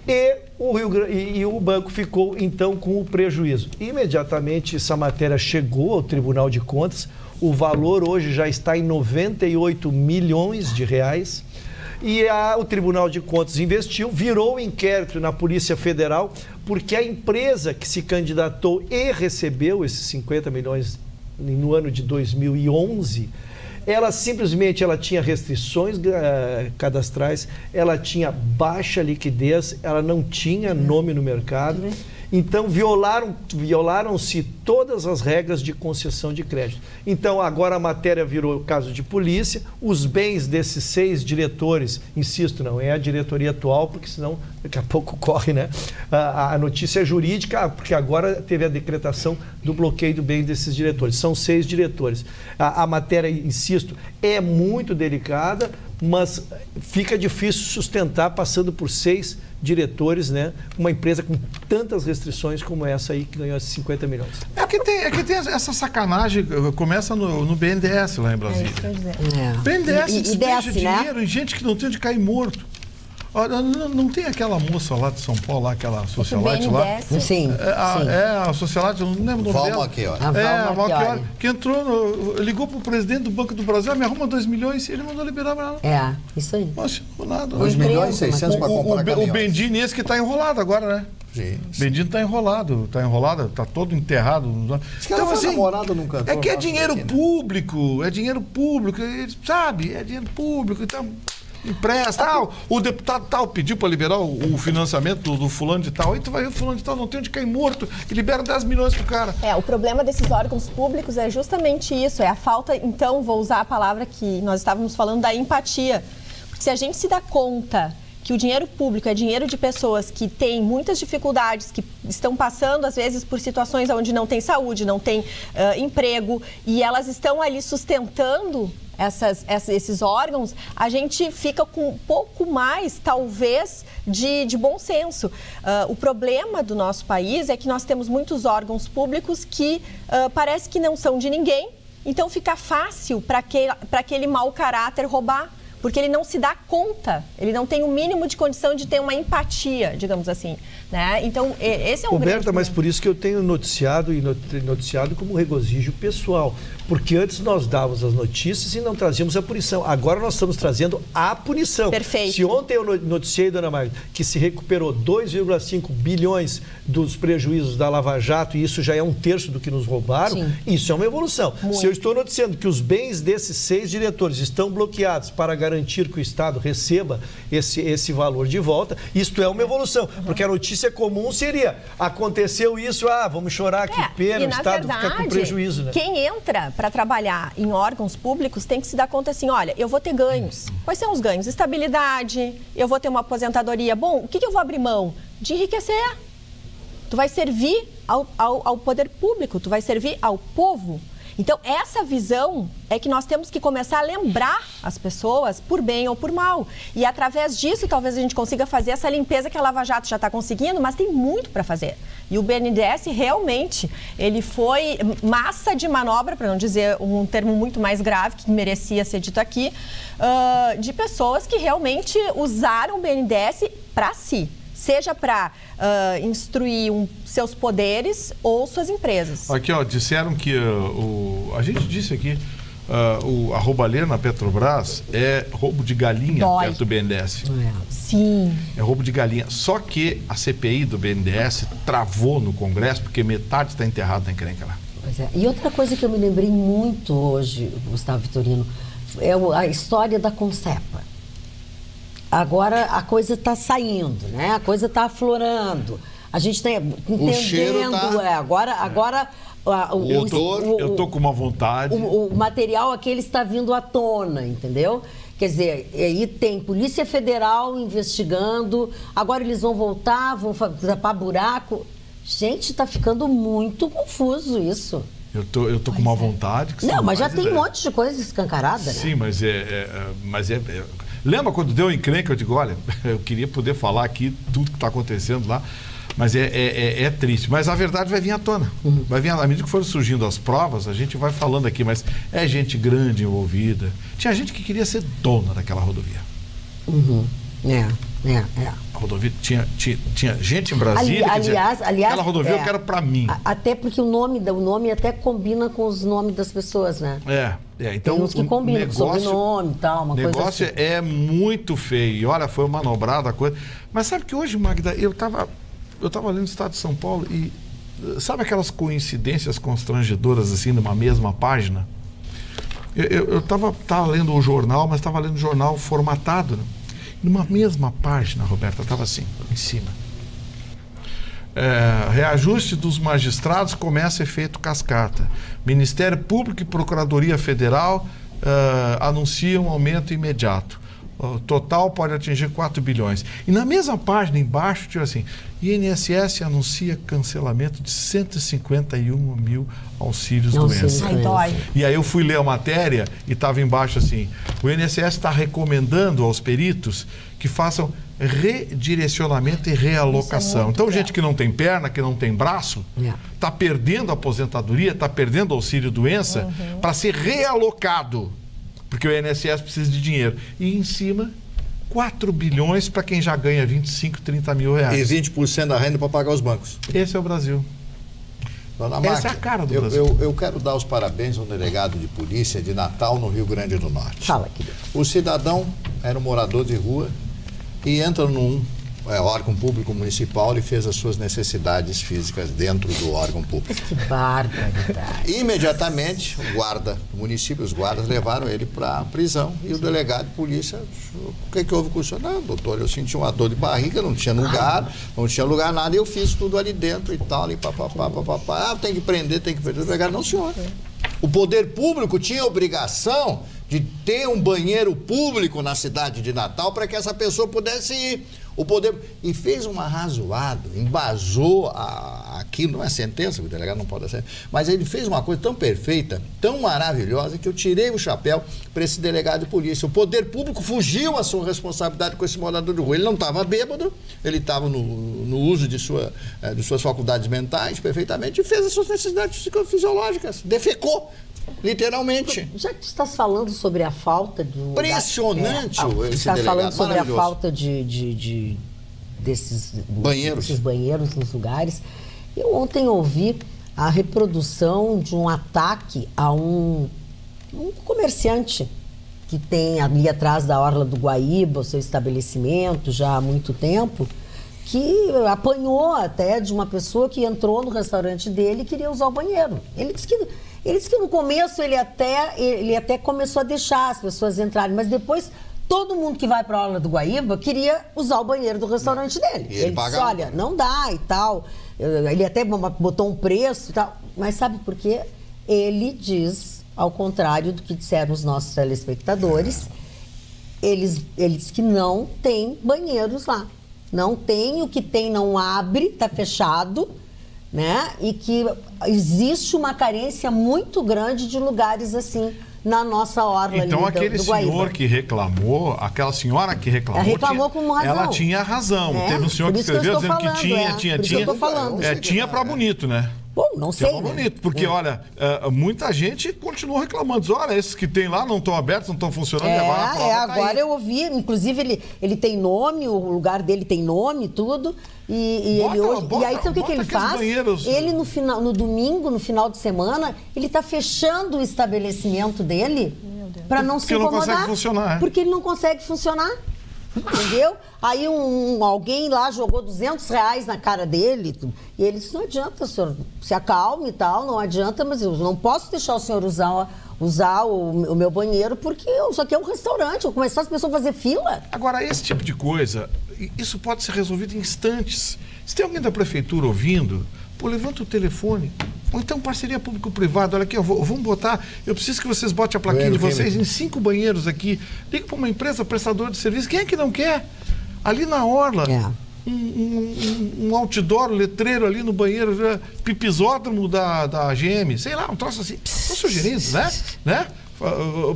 e o banco ficou, então, com o prejuízo. Imediatamente, essa matéria chegou ao Tribunal de Contas, o valor hoje já está em 98 milhões de reais, e o Tribunal de Contas investiu, virou o inquérito na Polícia Federal, porque a empresa que se candidatou e recebeu esses 50 milhões no ano de 2011, ela simplesmente tinha restrições cadastrais, ela tinha baixa liquidez, ela não tinha nome no mercado. Então, violaram-se todas as regras de concessão de crédito. Então, agora a matéria virou caso de polícia, os bens desses 6 diretores, insisto, não é a diretoria atual, porque senão daqui a pouco corre, né? A notícia é jurídica, porque agora teve a decretação do bloqueio do bem desses diretores. São 6 diretores. A matéria, insisto, é muito delicada, mas fica difícil sustentar passando por 6 diretores, né? Uma empresa com tantas restrições como essa aí, que ganhou esses 50 milhões. É que tem essa sacanagem, começa no BNDES lá em Brasília. BNDES despeja dinheiro em gente que não tem onde cair morto. Não tem aquela moça lá de São Paulo, lá, aquela socialite lá? Sim. A socialite, eu não lembro o nome dela. A Valchiori, que ligou pro presidente do Banco do Brasil, me arruma 2 milhões e ele mandou liberar pra ela. Isso aí. Mas não nada. 2 milhões e 600 para comprar caminhões. O Bendini esse que está enrolado agora, né? Sim. Bendino está enrolado, está todo enterrado. Então, assim, namorado no cantor, é que é dinheiro público, sabe? É dinheiro público, então empresta, o deputado tal pediu para liberar o financiamento do fulano de tal, aí tu vai ver o fulano de tal, não tem onde cair morto, e libera 10 milhões pro cara. O problema desses órgãos públicos é justamente isso, é a falta, então, vou usar a palavra que nós estávamos falando, da empatia. Porque se a gente se dá conta que o dinheiro público é dinheiro de pessoas que têm muitas dificuldades, que estão passando, às vezes, por situações onde não tem saúde, não tem emprego, e elas estão ali sustentando esses órgãos, a gente fica com um pouco mais, talvez, de bom senso. O problema do nosso país é que nós temos muitos órgãos públicos que parece que não são de ninguém, então fica fácil para aquele mau caráter roubar, porque ele não se dá conta, ele não tem o mínimo de condição de ter uma empatia, digamos assim, né? Então, esse é um Roberta, mas por isso que eu tenho noticiado como regozijo pessoal, porque antes nós dávamos as notícias e não trazíamos a punição. Agora nós estamos trazendo a punição. Perfeito. Se ontem eu noticiei, dona Magda, que se recuperou 2,5 bilhões dos prejuízos da Lava Jato, e isso já é 1/3 do que nos roubaram, sim, isso é uma evolução. Muito. Se eu estou noticiando que os bens desses 6 diretores estão bloqueados para garantir que o Estado receba esse valor de volta, isto é uma evolução, porque a notícia comum seria, aconteceu isso, vamos chorar, que pena, o Estado fica com prejuízo, né? Quem entra para trabalhar em órgãos públicos tem que se dar conta assim, olha, eu vou ter ganhos. Quais são os ganhos? Estabilidade, eu vou ter uma aposentadoria. Bom, o que eu vou abrir mão? De enriquecer. Tu vai servir ao poder público, tu vai servir ao povo. Então, essa visão é que nós temos que começar a lembrar as pessoas, por bem ou por mal. E através disso, talvez a gente consiga fazer essa limpeza que a Lava Jato já está conseguindo, mas tem muito para fazer. E o BNDES realmente, ele foi massa de manobra, para não dizer um termo muito mais grave, que merecia ser dito aqui, de pessoas que realmente usaram o BNDES para si. Seja para instruir seus poderes ou suas empresas. Aqui, ó, disseram que a gente disse aqui, a roubalheira na Petrobras é roubo de galinha perto do BNDES. Sim. É roubo de galinha. Só que a CPI do BNDES travou no Congresso porque metade está enterrada na encrenca lá. Pois é. E outra coisa que eu me lembrei muito hoje, Gustavo Vitorino, é a história da Concepa. Agora a coisa está saindo, né? A coisa está aflorando. A gente está entendendo. O cheiro tá... Agora eu tô com uma vontade. O material aquele está vindo à tona, entendeu? Quer dizer, aí tem Polícia Federal investigando, agora eles vão voltar, vão tapar buraco. Gente, está ficando muito confuso isso. Eu tô com uma vontade. Que não, mas já tem um monte de coisa escancarada, né? Sim, mas lembra quando deu encrenca, eu digo, olha, eu queria poder falar aqui tudo que está acontecendo lá, mas é triste. Mas a verdade vai vir à tona. Vai vir, à medida que forem surgindo as provas, a gente vai falando aqui, mas é gente grande envolvida. Tinha gente que queria ser dona daquela rodovia. A rodovia tinha gente em Brasília aliás, aquela rodovia eu quero para mim. Até porque o nome até combina com os nomes das pessoas, né? Então tem uns que combinam com sobrenome e tal, uma coisa assim. O negócio é muito feio. E olha, foi manobrada a coisa. Mas sabe que hoje, Magda, eu tava lendo o Estado de São Paulo e sabe aquelas coincidências constrangedoras assim numa mesma página? Eu tava lendo o jornal, mas estava lendo o jornal formatado, né? Numa mesma página, Roberta, estava assim, em cima. Reajuste dos magistrados começa efeito cascata. Ministério Público e Procuradoria Federal anunciam um aumento imediato. O total pode atingir 4 bilhões. E na mesma página, embaixo, tinha assim, INSS anuncia cancelamento de 151 mil auxílios doença. E aí eu fui ler a matéria e estava embaixo assim, o INSS está recomendando aos peritos que façam redirecionamento e realocação. Então, gente que não tem perna, que não tem braço, está perdendo a aposentadoria, está perdendo auxílio doença para ser realocado. Porque o INSS precisa de dinheiro. E em cima, 4 bilhões para quem já ganha 25, 30 mil reais. E 20% da renda para pagar os bancos. Esse é o Brasil. Dona Essa é a cara do Brasil. Eu quero dar os parabéns ao delegado de polícia de Natal, no Rio Grande do Norte. Fala, querido. O cidadão era um morador de rua e entra num órgão público municipal e fez as suas necessidades físicas dentro do órgão público. Que barbaridade. Imediatamente, os guardas levaram ele para a prisão e o delegado de polícia, o que houve com o senhor? Não, doutor, eu senti uma dor de barriga, não tinha lugar nada, e eu fiz tudo ali dentro e tal, e papapá, tem que prender. O delegado, não, senhor. O poder público tinha a obrigação de ter um banheiro público na cidade de Natal para que essa pessoa pudesse ir. E fez um arrazoado, embasou aquilo, não é sentença, o delegado não pode ser, mas ele fez uma coisa tão perfeita, tão maravilhosa, que eu tirei o chapéu para esse delegado de polícia. O poder público fugiu à sua responsabilidade com esse morador de rua. Ele não estava bêbado, ele estava no uso de suas faculdades mentais perfeitamente e fez as suas necessidades fisiológicas, defecou. Literalmente. Já que tu estás falando sobre a falta de um impressionante esse delegado. Estás falando sobre a falta desses banheiros nos lugares. Eu ontem ouvi a reprodução de um ataque a um comerciante que tem ali atrás da Orla do Guaíba o seu estabelecimento já há muito tempo, que apanhou até de uma pessoa que entrou no restaurante dele e queria usar o banheiro. Ele disse que no começo ele até começou a deixar as pessoas entrarem, mas depois todo mundo que vai para a Orla do Guaíba queria usar o banheiro do restaurante dele. Ele disse, olha, não dá e tal. Ele até botou um preço e tal. Mas sabe por quê? Ele diz, ao contrário do que disseram os nossos telespectadores, ele diz que não tem banheiros lá. Não tem, o que tem não abre, está fechado. né? E que existe uma carência muito grande de lugares assim na nossa orla. Então ali aquele do senhor Guaíba. que reclamou, aquela senhora que reclamou, Ela reclamou com razão. ela tinha razão. Teve um senhor que escreveu dizendo que tinha para bonito, né? Bom, não sei. É bonito, porque olha, muita gente continuou reclamando. Diz, olha, esses que tem lá não estão abertos, não estão funcionando. Agora eu ouvi, inclusive ele tem nome, o lugar dele tem nome e tudo. E aí então o que ele faz? Banheiros... Ele no domingo, no final de semana, ele está fechando o estabelecimento dele para não se incomodar. Porque não consegue funcionar. Porque ele não consegue funcionar. Entendeu? Aí alguém lá jogou R$200 na cara dele e ele disse, não adianta, senhor, se acalme e tal, não adianta, mas eu não posso deixar o senhor usar o meu banheiro porque isso aqui é um restaurante, eu vou começar as pessoas a fazer fila. Agora, esse tipo de coisa, isso pode ser resolvido em instantes. Se tem alguém da prefeitura ouvindo, pô, levanta o telefone. Ou então parceria público-privada, olha aqui, vamos botar, eu preciso que vocês botem a plaquinha de vocês em 5 banheiros aqui. Liga para uma empresa prestadora de serviço, quem é que não quer? Ali na orla, um outdoor, um letreiro ali no banheiro, pipisódromo da GM, sei lá, um troço assim. Estão sugerindo, né?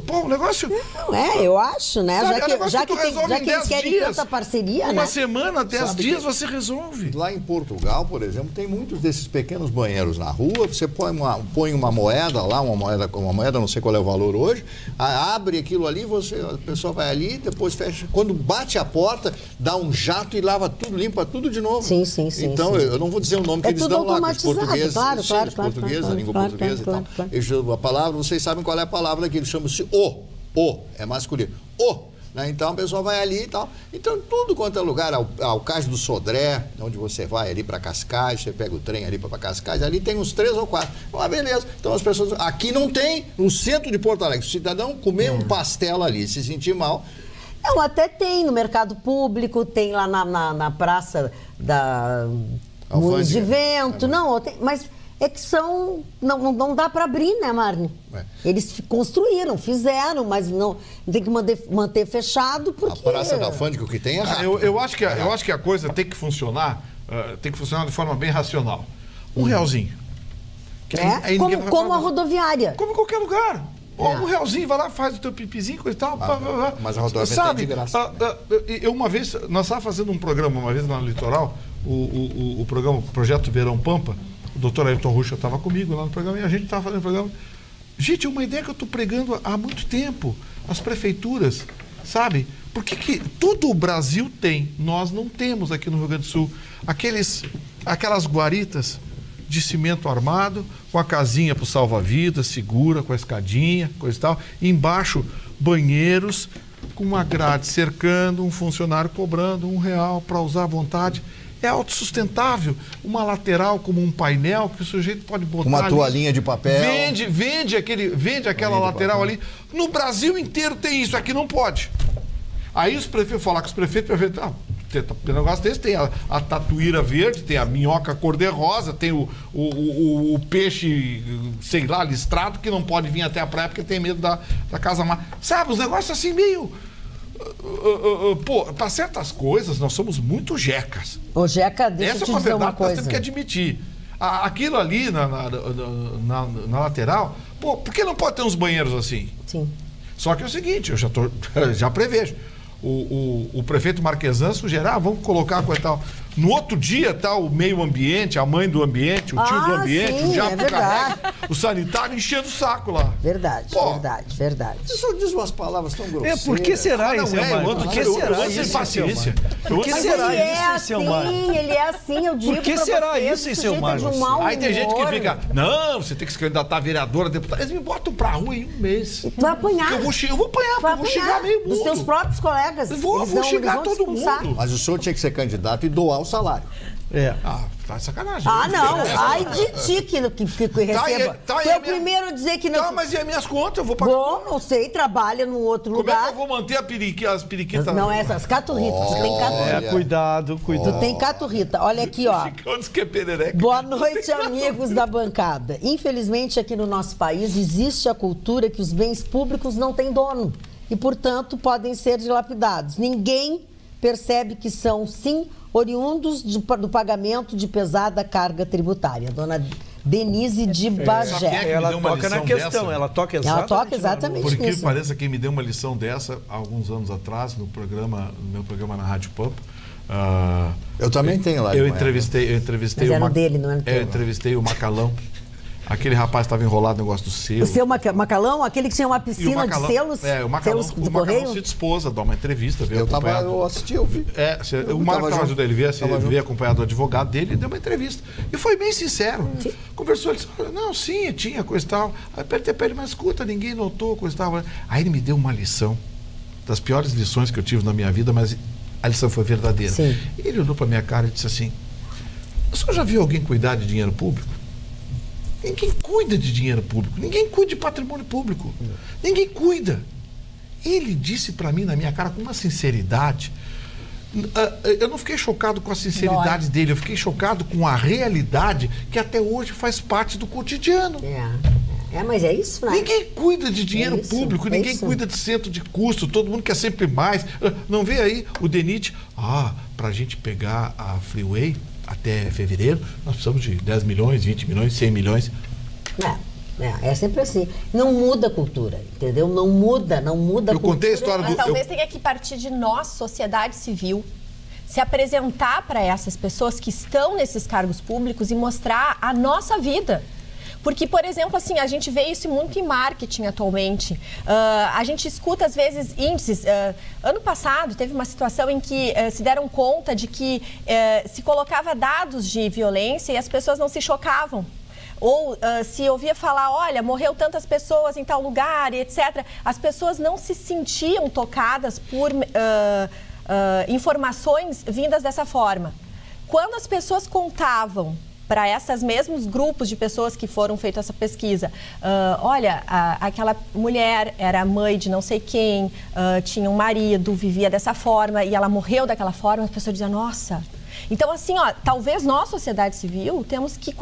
Pô, um negócio... Não, eu acho, né? Sabe, já que eles querem tanta parceria, uma semana, 10 dias você resolve. Lá em Portugal, por exemplo, tem muitos desses pequenos banheiros na rua, você põe uma moeda lá, uma moeda, não sei qual é o valor hoje, abre aquilo ali, a pessoa vai ali, depois fecha. Quando bate a porta, dá um jato e lava tudo, limpa tudo de novo. Sim. Então, eu não vou dizer o nome que eles dão lá, os portugueses. Claro, a língua portuguesa e tal. A palavra, vocês sabem qual é a palavra que eles chamam-se é masculino, né? Então a pessoa vai ali e tal. Então tudo quanto é lugar, ao Cais do Sodré, onde você vai ali para Cascais, você pega o trem ali para Cascais, ali tem uns 3 ou 4. Beleza. Então as pessoas, aqui não tem, no centro de Porto Alegre, se o cidadão comer um pastel ali, se sentir mal. Não, até tem no mercado público, tem lá na praça da Moinhos de Vento, mas é que não dá para abrir, né, Marne? Eles construíram, fizeram, mas não tem que manter fechado porque... A Praça da Alfândega, o que tem é rápido. Eu acho que a coisa tem que funcionar de forma bem racional. R$1. Como a rodoviária. Como em qualquer lugar. R$1, vai lá, faz o teu pipizinho e tal. Mas a rodoviária tem de graça. Nós estávamos fazendo um programa uma vez lá no Litoral, o programa, o Projeto Verão Pampa. O doutor Ayrton Ruxa estava comigo lá no programa e a gente estava fazendo o programa. Gente, é uma ideia que eu estou pregando há muito tempo. As prefeituras, sabe? Porque que todo o Brasil tem, nós não temos aqui no Rio Grande do Sul, aquelas guaritas de cimento armado, com a casinha para o salva-vidas, segura, com a escadinha, coisa e tal. E embaixo, banheiros com uma grade cercando, um funcionário cobrando R$1 para usar à vontade. É autossustentável. Uma lateral como um painel que o sujeito pode botar uma ali, toalhinha de papel. Vende aquela lateral ali. No Brasil inteiro tem isso, aqui não pode. Aí os prefeitos, falar com os prefeitos, tem um negócio desse, tem a tatuíra verde, tem a minhoca cor-de-rosa, tem o peixe, sei lá, listrado, que não pode vir até a praia porque tem medo da casa mar. Sabe, os negócios assim meio... para certas coisas, nós somos muito jecas. Ô, Jeca, deixa eu te dizer uma coisa. Nós temos que admitir. Aquilo ali na lateral, por que não pode ter uns banheiros assim? Sim. Só que é o seguinte, eu já prevejo. O prefeito Marquesan sugerir, vamos colocar coisa e tal. No outro dia tá o meio ambiente, a mãe do ambiente, o tio do ambiente, o diabo o sanitário enchendo o saco lá. Verdade. Você só diz umas palavras tão grosseiras. Por que será isso, Elmar? Por que será isso, paciência? Por que será isso, Elmar? Ele é assim, eu digo. Por que será isso, Elmar? Aí tem gente que fica, não, você tem que se candidatar a vereadora, deputada. Eles me botam pra rua em um mês. Tu vai apanhar. Eu vou apanhar, porque eu vou xingar meio mundo. Dos teus próprios colegas. Vou xingar todo mundo. Mas o senhor tinha que ser candidato e doar o salário. Tá de sacanagem. Não. Ai de ti que receba. Tu é o primeiro a dizer que não. Tá, mas e as minhas contas? Eu vou pagar. Bom, não sei, trabalha num outro lugar. Como é que eu vou manter as periquitas? Não, essas caturritas. Tu tem caturrita. Cuidado. Tu tem caturrita. Olha aqui, ó. Boa noite, amigos da bancada. Infelizmente, aqui no nosso país, existe a cultura que os bens públicos não têm dono e, portanto, podem ser dilapidados. Ninguém percebe que são, sim, oriundos do pagamento de pesada carga tributária. Dona Denise de Bagé. Ela toca na questão, ela toca exatamente Por que nisso. pareça, quem me deu uma lição dessa há alguns anos atrás, no meu programa na Rádio Pampa. Eu também tenho lá. Eu entrevistei Mas era dele, não era teu. Eu entrevistei o Macalão. Aquele rapaz estava enrolado no negócio do selo. O seu Macalão, aquele que tinha uma piscina de selos? O Macalão se dispôs a dar uma entrevista. Eu assisti, eu vi. O Marco estava ajudando, ele veio acompanhado do advogado dele e deu uma entrevista. E foi bem sincero. Sim. Conversou, ele disse, não, sim, tinha coisa e tal. Aí apertei pra ele, mas escuta, ninguém notou, coisa e tal. Aí ele me deu uma lição, das piores lições que eu tive na minha vida, mas a lição foi verdadeira. Sim. Ele olhou pra minha cara e disse assim, o senhor já viu alguém cuidar de dinheiro público? Ninguém cuida de dinheiro público, ninguém cuida de patrimônio público, ninguém cuida. Ele disse para mim na minha cara com uma sinceridade, eu não fiquei chocado com a sinceridade dele, eu fiquei chocado com a realidade que até hoje faz parte do cotidiano. Mas é isso, né? Ninguém cuida de dinheiro público, ninguém cuida de centro de custo, todo mundo quer sempre mais. Não vê aí o DENIT, para a gente pegar a Freeway até fevereiro, nós precisamos de 10 milhões, 20 milhões, 100 milhões. É sempre assim. Não muda a cultura, entendeu? Não muda a cultura. Eu contei a história Mas talvez tenha que partir de nós, sociedade civil, se apresentar para essas pessoas que estão nesses cargos públicos e mostrar a nossa vida. Porque, por exemplo, assim, a gente vê isso muito em marketing atualmente. A gente escuta, às vezes, índices. Ano passado, teve uma situação em que se deram conta de que se colocava dados de violência e as pessoas não se chocavam. Ou se ouvia falar, olha, morreu tantas pessoas em tal lugar, e etc. As pessoas não se sentiam tocadas por informações vindas dessa forma. Quando as pessoas contavam para esses mesmos grupos de pessoas que foram feitas essa pesquisa, olha, aquela mulher era mãe de não sei quem, tinha um marido, vivia dessa forma e ela morreu daquela forma, as pessoas diziam, nossa. Então, assim, talvez nós, sociedade civil, temos que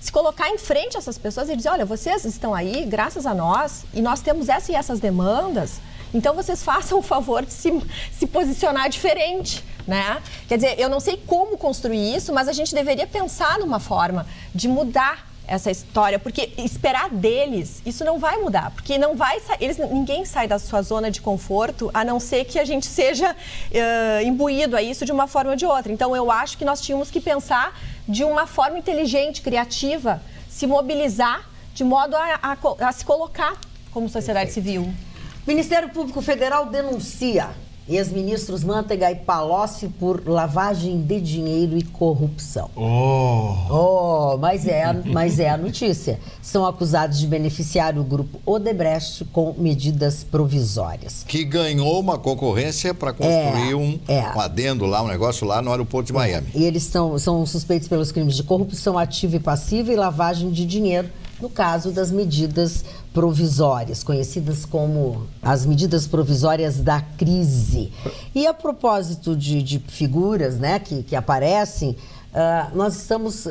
se colocar em frente a essas pessoas e dizer, olha, vocês estão aí graças a nós e nós temos essas e essas demandas, então vocês façam o favor de se posicionar diferente, né? Quer dizer, eu não sei como construir isso, mas a gente deveria pensar numa forma de mudar essa história, porque esperar deles, isso não vai mudar, porque ninguém sai da sua zona de conforto, a não ser que a gente seja imbuído a isso de uma forma ou de outra. Então, eu acho que nós tínhamos que pensar de uma forma inteligente, criativa, se mobilizar de modo a se colocar como sociedade civil. Ministério Público Federal denuncia ex-ministros Manteiga e Palocci por lavagem de dinheiro e corrupção. Mas é a notícia. São acusados de beneficiar o grupo Odebrecht com medidas provisórias. Que ganhou uma concorrência para construir um adendo lá, um negócio lá no aeroporto de Miami. E eles são suspeitos pelos crimes de corrupção ativa e passiva e lavagem de dinheiro, no caso das medidas provisórias, conhecidas como as medidas provisórias da crise. E a propósito de figuras, né, que aparecem, nós estamos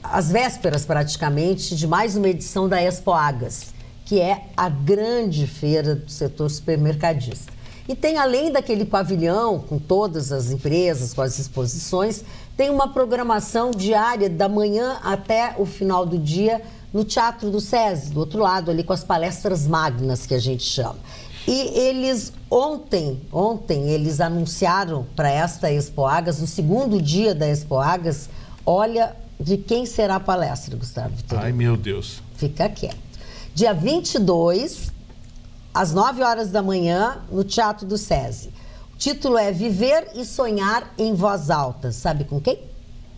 às vésperas praticamente de mais uma edição da Expoagas, que é a grande feira do setor supermercadista. E tem, além daquele pavilhão com todas as empresas, com as exposições, tem uma programação diária da manhã até o final do dia no Teatro do SESI, do outro lado, ali com as palestras magnas que a gente chama. E eles, ontem eles anunciaram para esta Expoagas, no segundo dia da Expoagas, olha de quem será a palestra, Gustavo Vitorino. Ai, meu Deus. Fica quieto. Dia 22, às 9 horas da manhã, no Teatro do SESI. O título é Viver e Sonhar em Voz Alta. Sabe com quem?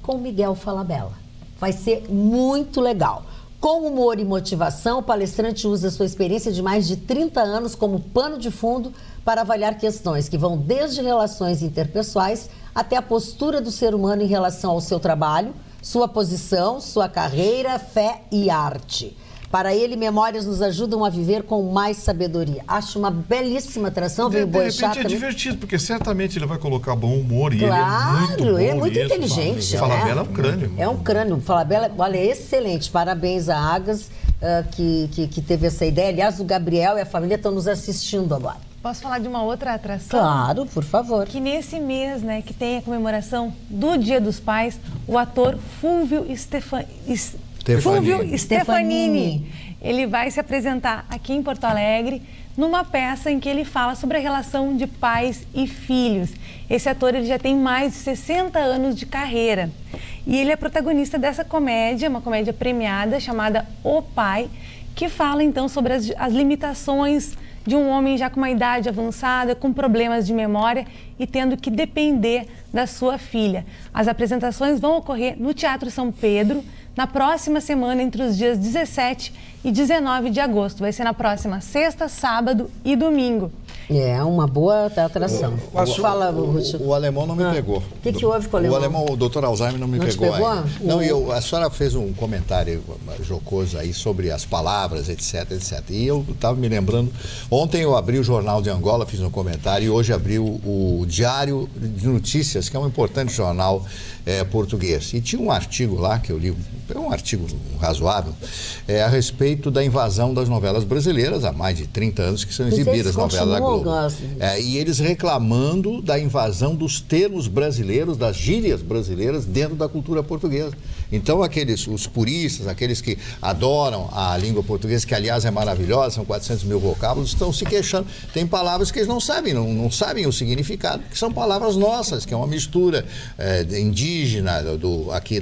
Com Miguel Falabella. Vai ser muito legal. Com humor e motivação, o palestrante usa sua experiência de mais de 30 anos como pano de fundo para avaliar questões que vão desde relações interpessoais até a postura do ser humano em relação ao seu trabalho, sua posição, sua carreira, fé e arte. Para ele, memórias nos ajudam a viver com mais sabedoria. Acho uma belíssima atração. De repente é divertido, porque certamente ele vai colocar bom humor e claro, ele é muito inteligente. Falabella é um crânio. É um crânio. Falabella, olha, é excelente. Parabéns a Agas, que teve essa ideia. Aliás, o Gabriel e a família estão nos assistindo agora. Posso falar de uma outra atração? Claro, por favor. Que nesse mês, né, que tem a comemoração do Dia dos Pais, o ator Fulvio Stefanini, ele vai se apresentar aqui em Porto Alegre numa peça em que ele fala sobre a relação de pais e filhos. Esse ator ele já tem mais de 60 anos de carreira e ele é protagonista dessa comédia, uma comédia premiada chamada O Pai, que fala então sobre as limitações de um homem já com uma idade avançada, com problemas de memória e tendo que depender da sua filha. As apresentações vão ocorrer no Teatro São Pedro na próxima semana, entre os dias 17 e 19 de agosto. Vai ser na próxima sexta, sábado e domingo. É uma boa atração. Fala, Ruth. O alemão não me pegou. O que houve com o alemão? O doutor Alzheimer não me pegou ainda. Não, a senhora fez um comentário jocoso aí sobre as palavras, etc, etc. E eu estava me lembrando, ontem eu abri o Jornal de Angola, fiz um comentário, e hoje abri o Diário de Notícias, que é um importante jornal português. E tinha um artigo lá que eu li, um artigo razoável, a respeito da invasão das novelas brasileiras, há mais de 30 anos que são exibidas as novelas da Globo. E eles reclamando da invasão dos termos brasileiros, das gírias brasileiras dentro da cultura portuguesa. Então, os puristas, aqueles que adoram a língua portuguesa, que aliás é maravilhosa, são 400 mil vocábulos, estão se queixando. Tem palavras que eles não sabem, não sabem o significado, que são palavras nossas, que é uma mistura indígena, aqui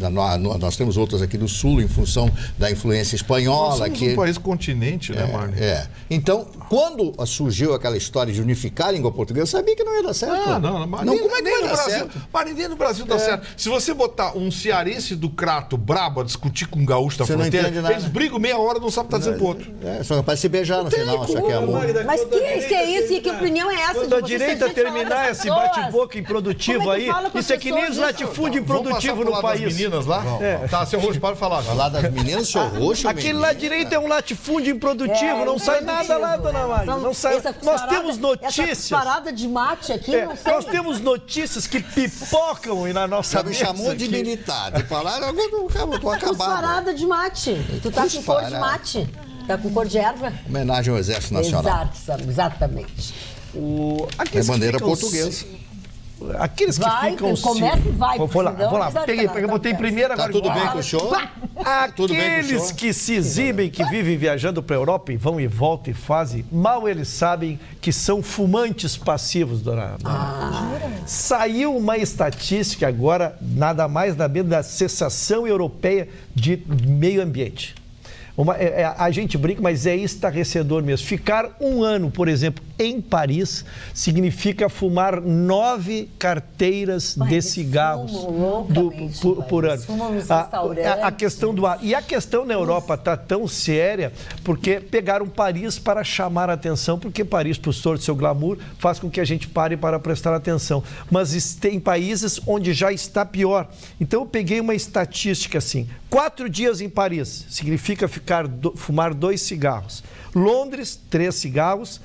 nós temos outras aqui do Sul, em função da influência espanhola. Nós somos um país continente, né, Marne? Então, quando surgiu aquela história de unificar a língua portuguesa, eu sabia que não ia dar certo. Como é que vai dar certo? Mas nem no Brasil dá certo. Se você botar um cearense do Crato brabo a discutir com um gaúcho da fronteira, eles brigam meia hora, não sabem o que está dizendo pro outro. Só capaz de se beijar no final, acha que é amor. Mas que é isso? E que opinião é essa? Quando a direita terminar esse bate-boca improdutivo aí, isso é que nem os latifúndio improdutivo no país. Das meninas lá? Tá, seu Roxo, pode falar. Falar das meninas, seu Roxo? Aquele lá direito é um latifúndio improdutivo, não sai nada lá, dona Mari. Não sai. Nós temos notícias. Essa parada de mate aqui, não sei. Nós temos notícias que pipocam na nossa mesa. Já me chamou de militar. De falar, eu tô acabado. Parada de mate. Tu tá com cor de mate. Tá com cor de erva. Homenagem ao Exército Nacional. Exatamente. É bandeira portuguesa. Aqueles que ficam... Começa e vai. Vou lá. Botei primeiro, agora... Tá tudo bem com o show? Aqueles que se exibem, que vivem viajando para a Europa e vão e voltam e fazem, mal eles sabem que são fumantes passivos, dona Mara. Saiu uma estatística agora, nada mais nada menos, da Associação Europeia de Meio Ambiente. A gente brinca, mas é estarrecedor mesmo. Ficar um ano, por exemplo, em Paris, significa fumar 9 carteiras de cigarros por ano. A questão do ar. E a questão na Europa está tão séria porque pegaram Paris para chamar a atenção, porque Paris, por sorte do seu glamour, faz com que a gente pare para prestar atenção. Mas tem países onde já está pior. Então eu peguei uma estatística assim: 4 dias em Paris significa fumar 2 cigarros. Londres, 3 cigarros.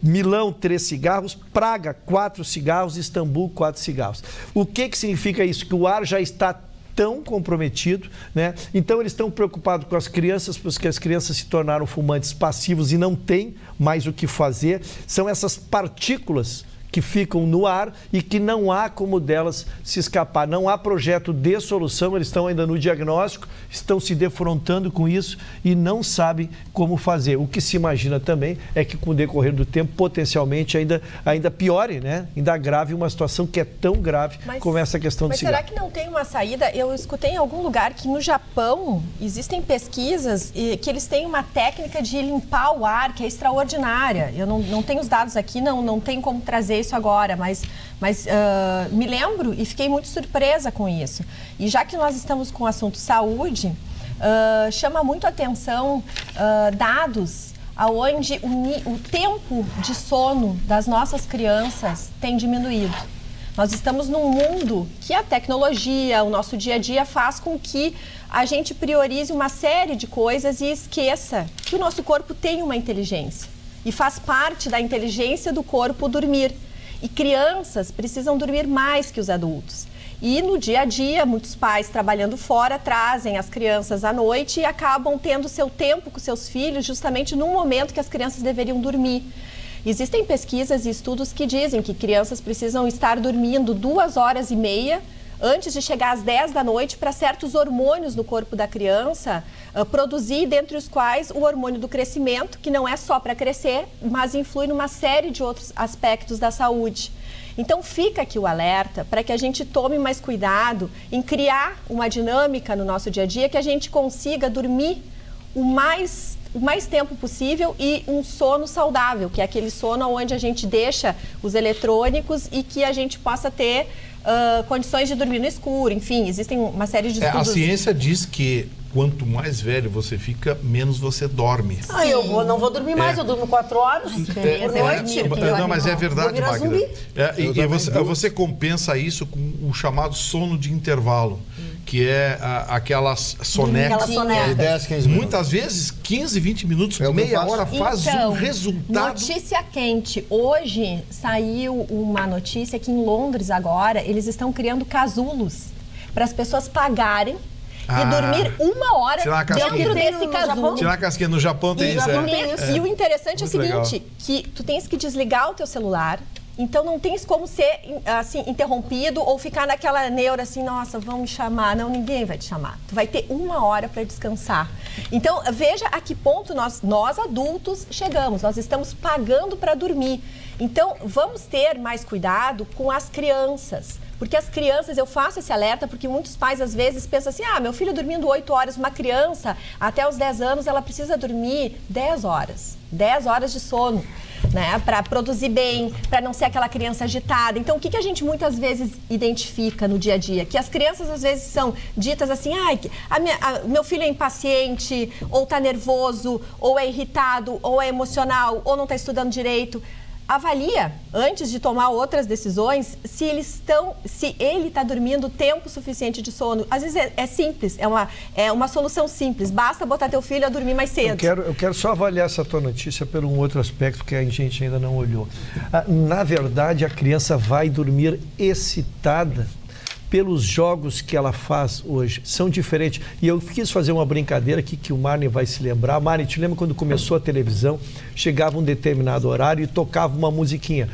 Milão, 3 cigarros. Praga, 4 cigarros. Istambul, 4 cigarros. O que significa isso? Que o ar já está tão comprometido, né? Então eles estão preocupados com as crianças, porque as crianças se tornaram fumantes passivos e não têm mais o que fazer. São essas partículas que ficam no ar e que não há como delas se escapar. Não há projeto de solução, eles estão ainda no diagnóstico, estão se defrontando com isso e não sabem como fazer. O que se imagina também é que com o decorrer do tempo, potencialmente ainda piore, né? Ainda agrave uma situação que é tão grave como essa questão do cigarro. Mas será que não tem uma saída? Eu escutei em algum lugar que no Japão existem pesquisas e que eles têm uma técnica de limpar o ar que é extraordinária. Eu não tenho os dados aqui, não tenho como trazer isso agora, mas me lembro e fiquei muito surpresa com isso. E já que nós estamos com o assunto saúde, chama muito a atenção dados onde o tempo de sono das nossas crianças tem diminuído. Nós estamos num mundo que a tecnologia, o nosso dia a dia faz com que a gente priorize uma série de coisas e esqueça que o nosso corpo tem uma inteligência. E faz parte da inteligência do corpo dormir. E crianças precisam dormir mais que os adultos. E no dia a dia, muitos pais trabalhando fora trazem as crianças à noite e acabam tendo seu tempo com seus filhos justamente no momento que as crianças deveriam dormir. Existem pesquisas e estudos que dizem que crianças precisam estar dormindo 2 horas e meia antes de chegar às 10 da noite para certos hormônios no corpo da criança produzir, dentre os quais o hormônio do crescimento, que não é só para crescer, mas influi numa série de outros aspectos da saúde. Então fica aqui o alerta para que a gente tome mais cuidado em criar uma dinâmica no nosso dia a dia que a gente consiga dormir o mais tempo possível e um sono saudável, que é aquele sono onde a gente deixa os eletrônicos e que a gente possa ter condições de dormir no escuro. Enfim, existem uma série de estudos. A ciência diz que quanto mais velho você fica, menos você dorme. Eu não vou dormir mais, eu durmo 4 horas por noite. Não, mas é verdade, Magda. E você compensa isso com o chamado sono de intervalo, que é aquelas sonecas. De 10, 15 minutos. Muitas vezes, 15, 20 minutos, meia hora faz um resultado. Notícia quente. Hoje saiu uma notícia que em Londres agora, eles estão criando casulos para as pessoas pagarem e dormir 1 hora dentro desse casulo. Tirar a casquinha. No Japão tem isso. E o interessante é o seguinte, legal. que tu tens que desligar o teu celular, então não tens como ser assim, interrompido ou ficar naquela neura assim, nossa, vão me chamar. Não, ninguém vai te chamar. Tu vai ter 1 hora para descansar. Então, veja a que ponto nós adultos chegamos. Nós estamos pagando para dormir. Então, vamos ter mais cuidado com as crianças. Porque as crianças, eu faço esse alerta porque muitos pais às vezes pensam assim, meu filho dormindo 8 horas, uma criança até os 10 anos, ela precisa dormir 10 horas. 10 horas de sono, né? Para produzir bem, para não ser aquela criança agitada. Então, o que a gente muitas vezes identifica no dia a dia? Que as crianças às vezes são ditas assim, meu filho é impaciente, ou está nervoso, ou é irritado, ou é emocional, ou não está estudando direito. Avalia, antes de tomar outras decisões, se ele está dormindo tempo suficiente de sono. Às vezes é simples, é uma solução simples. Basta botar teu filho a dormir mais cedo. Eu quero só avaliar essa tua notícia por um outro aspecto que a gente ainda não olhou. Na verdade, a criança vai dormir excitada pelos jogos que ela faz hoje. São diferentes. E eu quis fazer uma brincadeira aqui que o Marne vai se lembrar. Marne, te lembra quando começou a televisão? Chegava um determinado horário e tocava uma musiquinha.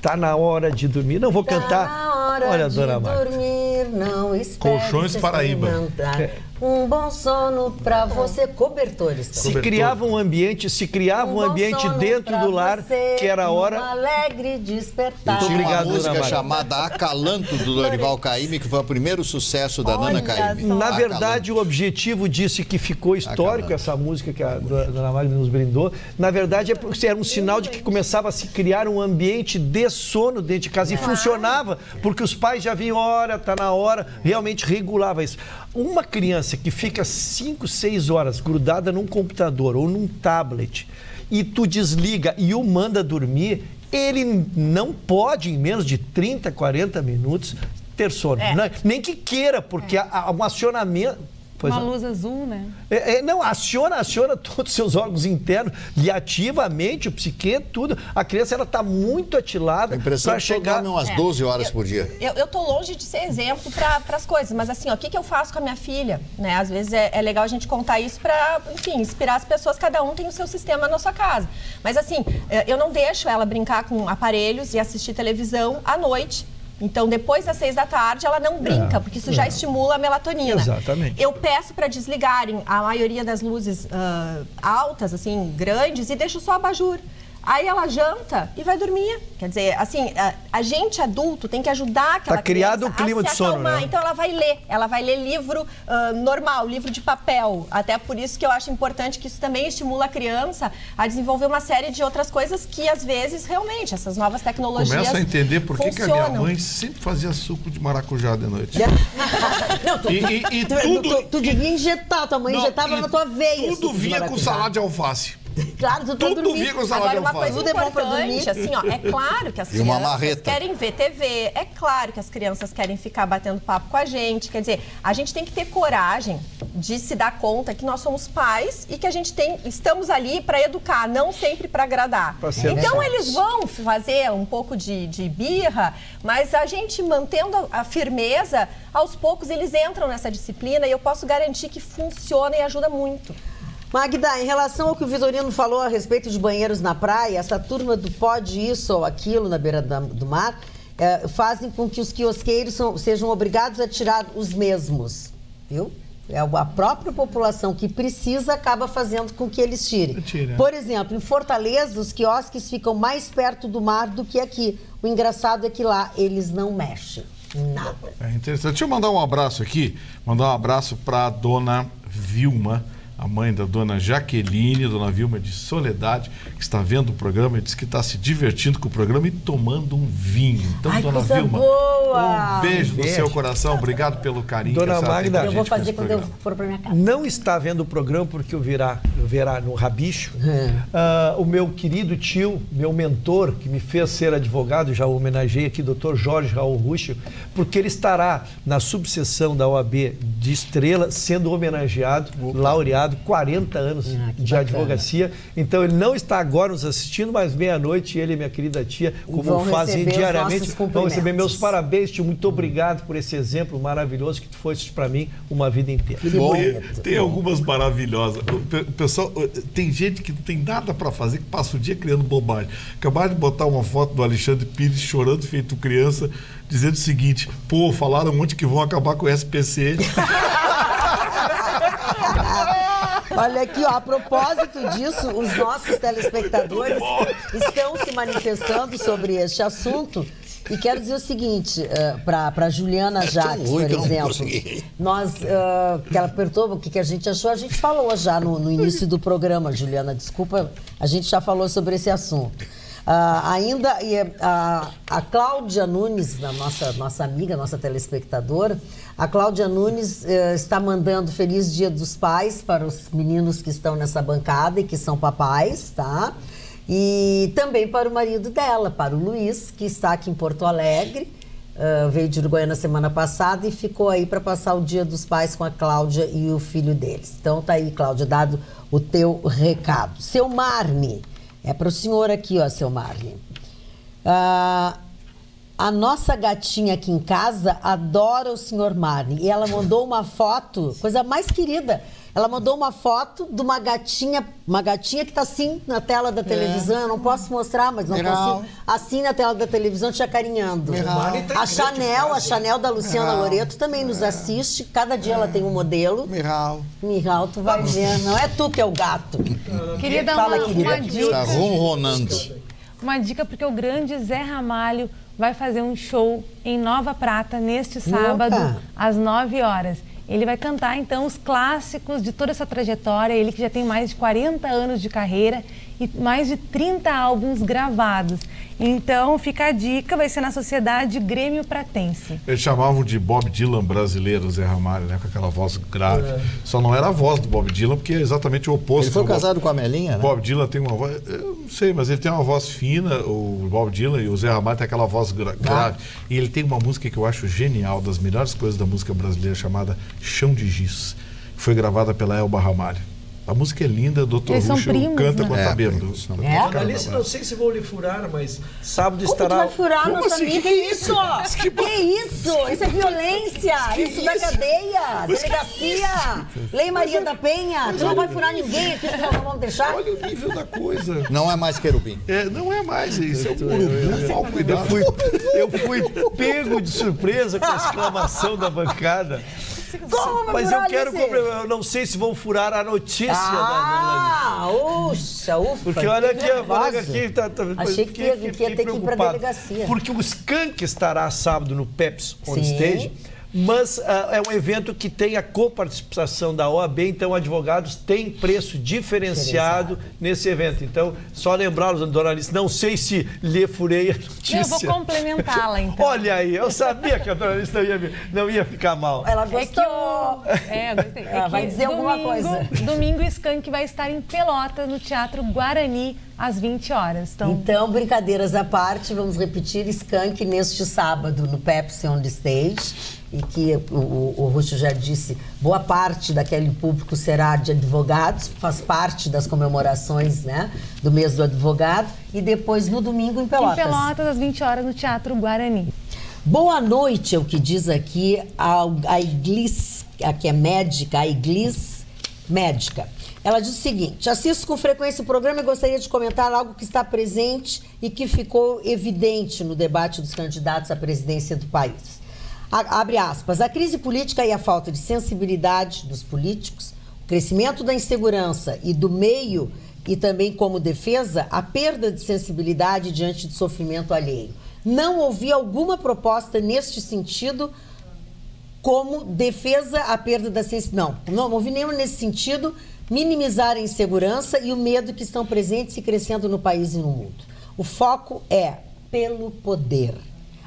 Tá na hora de dormir. Não vou cantar. Na hora Olha, de dona Marta. dormir, não espere. Colchões Paraíba. Um bom sono para você, cobertores. Se criava um ambiente dentro do lar, que era a hora... Um alegre despertar. Tinha uma música chamada Acalanto, do Dorival Caymmi, que foi o primeiro sucesso da Nana Caymmi. Na verdade, o objetivo disso, que ficou histórico, essa música que a dona Magda nos brindou, na verdade é porque era um sinal de que começava a se criar um ambiente de sono dentro de casa. E funcionava, porque os pais já viam, tá na hora, realmente regulava isso. Uma criança que fica 5, 6 horas grudada num computador ou num tablet e tu desliga e o manda dormir, ele não pode, em menos de 30, 40 minutos, ter sono. Nem que queira, porque há um acionamento... Uma luz azul, né? Não, aciona todos os seus órgãos internos e ativamente o psique, tudo. A criança, ela está muito atilada para chegar... umas 12 horas por dia. Eu tô longe de ser exemplo para as coisas, mas assim, o que eu faço com a minha filha? Né? Às vezes é legal a gente contar isso para, enfim, inspirar as pessoas. Cada um tem o seu sistema na sua casa. Mas assim, eu não deixo ela brincar com aparelhos e assistir televisão à noite. Então, depois das 6 da tarde, ela não brinca, porque isso já estimula a melatonina. Exatamente. Eu peço para desligarem a maioria das luzes altas, assim, grandes, e deixo só abajur. Aí ela janta e vai dormir. Quer dizer, assim, a gente adulto tem que ajudar aquela criado criança o clima a de se sono, acalmar. né? Então ela vai ler livro normal, livro de papel. Até por isso que eu acho importante que isso também estimula a criança a desenvolver uma série de outras coisas que, às vezes, realmente, essas novas tecnologias Começa a entender por que a minha funcionam. mãe sempre fazia suco de maracujá de noite. Não, tu devia injetar, tua mãe injetava na tua veia. Tudo vinha com salada de alface. Claro, tudo vinha com salada de Agora, uma alface. coisa importante, assim, é claro que as crianças querem ver TV, é claro que as crianças querem ficar batendo papo com a gente, quer dizer, a gente tem que ter coragem de se dar conta que nós somos pais e que a gente estamos ali para educar, não sempre para agradar. Então, eles vão fazer um pouco de birra, mas a gente mantendo a firmeza, aos poucos eles entram nessa disciplina e eu posso garantir que funciona e ajuda muito. Magda, em relação ao que o Vitorino falou a respeito de banheiros na praia, essa turma do pode isso ou aquilo na beira do mar, fazem com que os quiosqueiros sejam obrigados a tirar os mesmos, viu? É a própria população que precisa acaba fazendo com que eles tirem. Por exemplo, em Fortaleza, os quiosques ficam mais perto do mar do que aqui. O engraçado é que lá eles não mexem em nada. É interessante. Deixa eu mandar um abraço aqui. Mandar um abraço para a dona Vilma, a mãe da dona Jaqueline, dona Vilma de Soledade, que está vendo o programa e diz que está se divertindo com o programa e tomando um vinho. Então, ai, dona Vilma, boa. Um beijo no seu coração. Obrigado pelo carinho. Dona Magda, eu vou fazer quando eu for para minha casa. Não está vendo o programa porque o verá no Rabicho. O meu querido tio, meu mentor, que me fez ser advogado, já homenageei aqui, Dr. Jorge Raul Ruschel, porque ele estará na subseção da OAB de Estrela, sendo homenageado, laureado, 40 anos de advocacia. Então ele não está agora nos assistindo, mas meia-noite ele e minha querida tia, como fazem diariamente, vão receber meus parabéns, tio. Muito obrigado por esse exemplo maravilhoso que tu foste para mim uma vida inteira. Tem algumas maravilhosas. O pessoal, tem gente que não tem nada para fazer, que passa o dia criando bobagem. Acabaram de botar uma foto do Alexandre Pires chorando feito criança, dizendo o seguinte: pô, falaram ontem que vão acabar com o SPC. Olha aqui, ó, a propósito disso, os nossos telespectadores estão se manifestando sobre este assunto. E quero dizer o seguinte, para Juliana Jacques, por exemplo, que ela perguntou o que a gente achou, a gente falou já no início do programa, Juliana, desculpa, a gente já falou sobre esse assunto. Ainda a Cláudia Nunes, nossa amiga, nossa telespectadora, a Cláudia Nunes está mandando Feliz Dia dos Pais para os meninos que estão nessa bancada e que são papais, tá? E também para o marido dela, para o Luiz, que está aqui em Porto Alegre, veio de Uruguaiana semana passada e ficou aí para passar o Dia dos Pais com a Cláudia e o filho deles. Então tá aí, Cláudia, dado o teu recado. Seu Marne, é para o senhor aqui, ó, seu Marne. A nossa gatinha aqui em casa adora o senhor Marne. E ela mandou uma foto, coisa mais querida. Ela mandou uma foto de uma gatinha que está assim na tela da televisão. Eu não posso mostrar, mas não consigo. Assim na tela da televisão, te acarinhando. A Chanel da Luciana Loreto também nos assiste. Cada dia ela tem um modelo. Mihal, tu vai ver. Não é tu que é o gato. Queria dar uma dica. Está ronronando. Uma dica, porque o grande Zé Ramalho vai fazer um show em Nova Prata neste sábado, às 9 horas. Ele vai cantar, então, os clássicos de toda essa trajetória. Ele que já tem mais de 40 anos de carreira e mais de 30 álbuns gravados. Então, fica a dica, vai ser na Sociedade Grêmio Pratense. Eles chamavam de Bob Dylan brasileiro, Zé Ramalho, né? Com aquela voz grave. Só não era a voz do Bob Dylan, porque é exatamente o oposto. Ele foi casado com a Melinha, né? Bob Dylan tem uma voz... Eu não sei, mas ele tem uma voz fina, o Bob Dylan, e o Zé Ramalho tem aquela voz grave. E ele tem uma música que eu acho genial, das melhores coisas da música brasileira, chamada Chão de Giz, que foi gravada pela Elba Ramalho. A música é linda, o Dr. Ruschel canta com a bêbado. Alice, não sei se vou lhe furar, mas sábado estará... Tu vai furar nossa amiga? Que isso? Que isso? Isso é violência. Isso da cadeia, delegacia, Lei Maria da Penha. Tu não vai furar ninguém aqui, nós não vamos deixar. Olha o nível da coisa. Não é mais querubim. Não é mais isso. É um urubu. Mal cuidado. Eu fui pego de surpresa com a exclamação da bancada. Mas eu não sei se vão furar a notícia da ufa. Porque olha aqui, a colega aqui achei que ia ter que ir para a delegacia. Porque o Skank estará sábado no Pepsi On Stage, mas é um evento que tem a coparticipação da OAB, então advogados têm preço diferenciado nesse evento. Então, só lembrá-los, dona Alice, não sei se lhe furei a notícia. Eu vou complementá-la, então. Olha aí, eu sabia que a dona Alice não ia ficar mal. Ela gostou. Eu gostei. Vai dizer alguma coisa. Domingo, o Skank vai estar em Pelotas, no Teatro Guarani, às 20 horas. Então, brincadeiras à parte, vamos repetir Skank neste sábado, no Pepsi On Stage. E que o Ruschel já disse, boa parte daquele público será de advogados, faz parte das comemorações, né, do mês do advogado, e depois no domingo em Pelotas. Em Pelotas, às 20 horas, no Teatro Guarani. Boa noite, é o que diz aqui a Iglis, a que é médica, a Iglis médica. Ela diz o seguinte: assisto com frequência o programa e gostaria de comentar algo que está presente e que ficou evidente no debate dos candidatos à presidência do país. Abre aspas, a crise política e a falta de sensibilidade dos políticos, o crescimento da insegurança e do meio e também como defesa, a perda de sensibilidade diante do sofrimento alheio. Não ouvi alguma proposta neste sentido como defesa à perda da sensibilidade. Não ouvi nenhuma nesse sentido, minimizar a insegurança e o medo que estão presentes e crescendo no país e no mundo. O foco é pelo poder.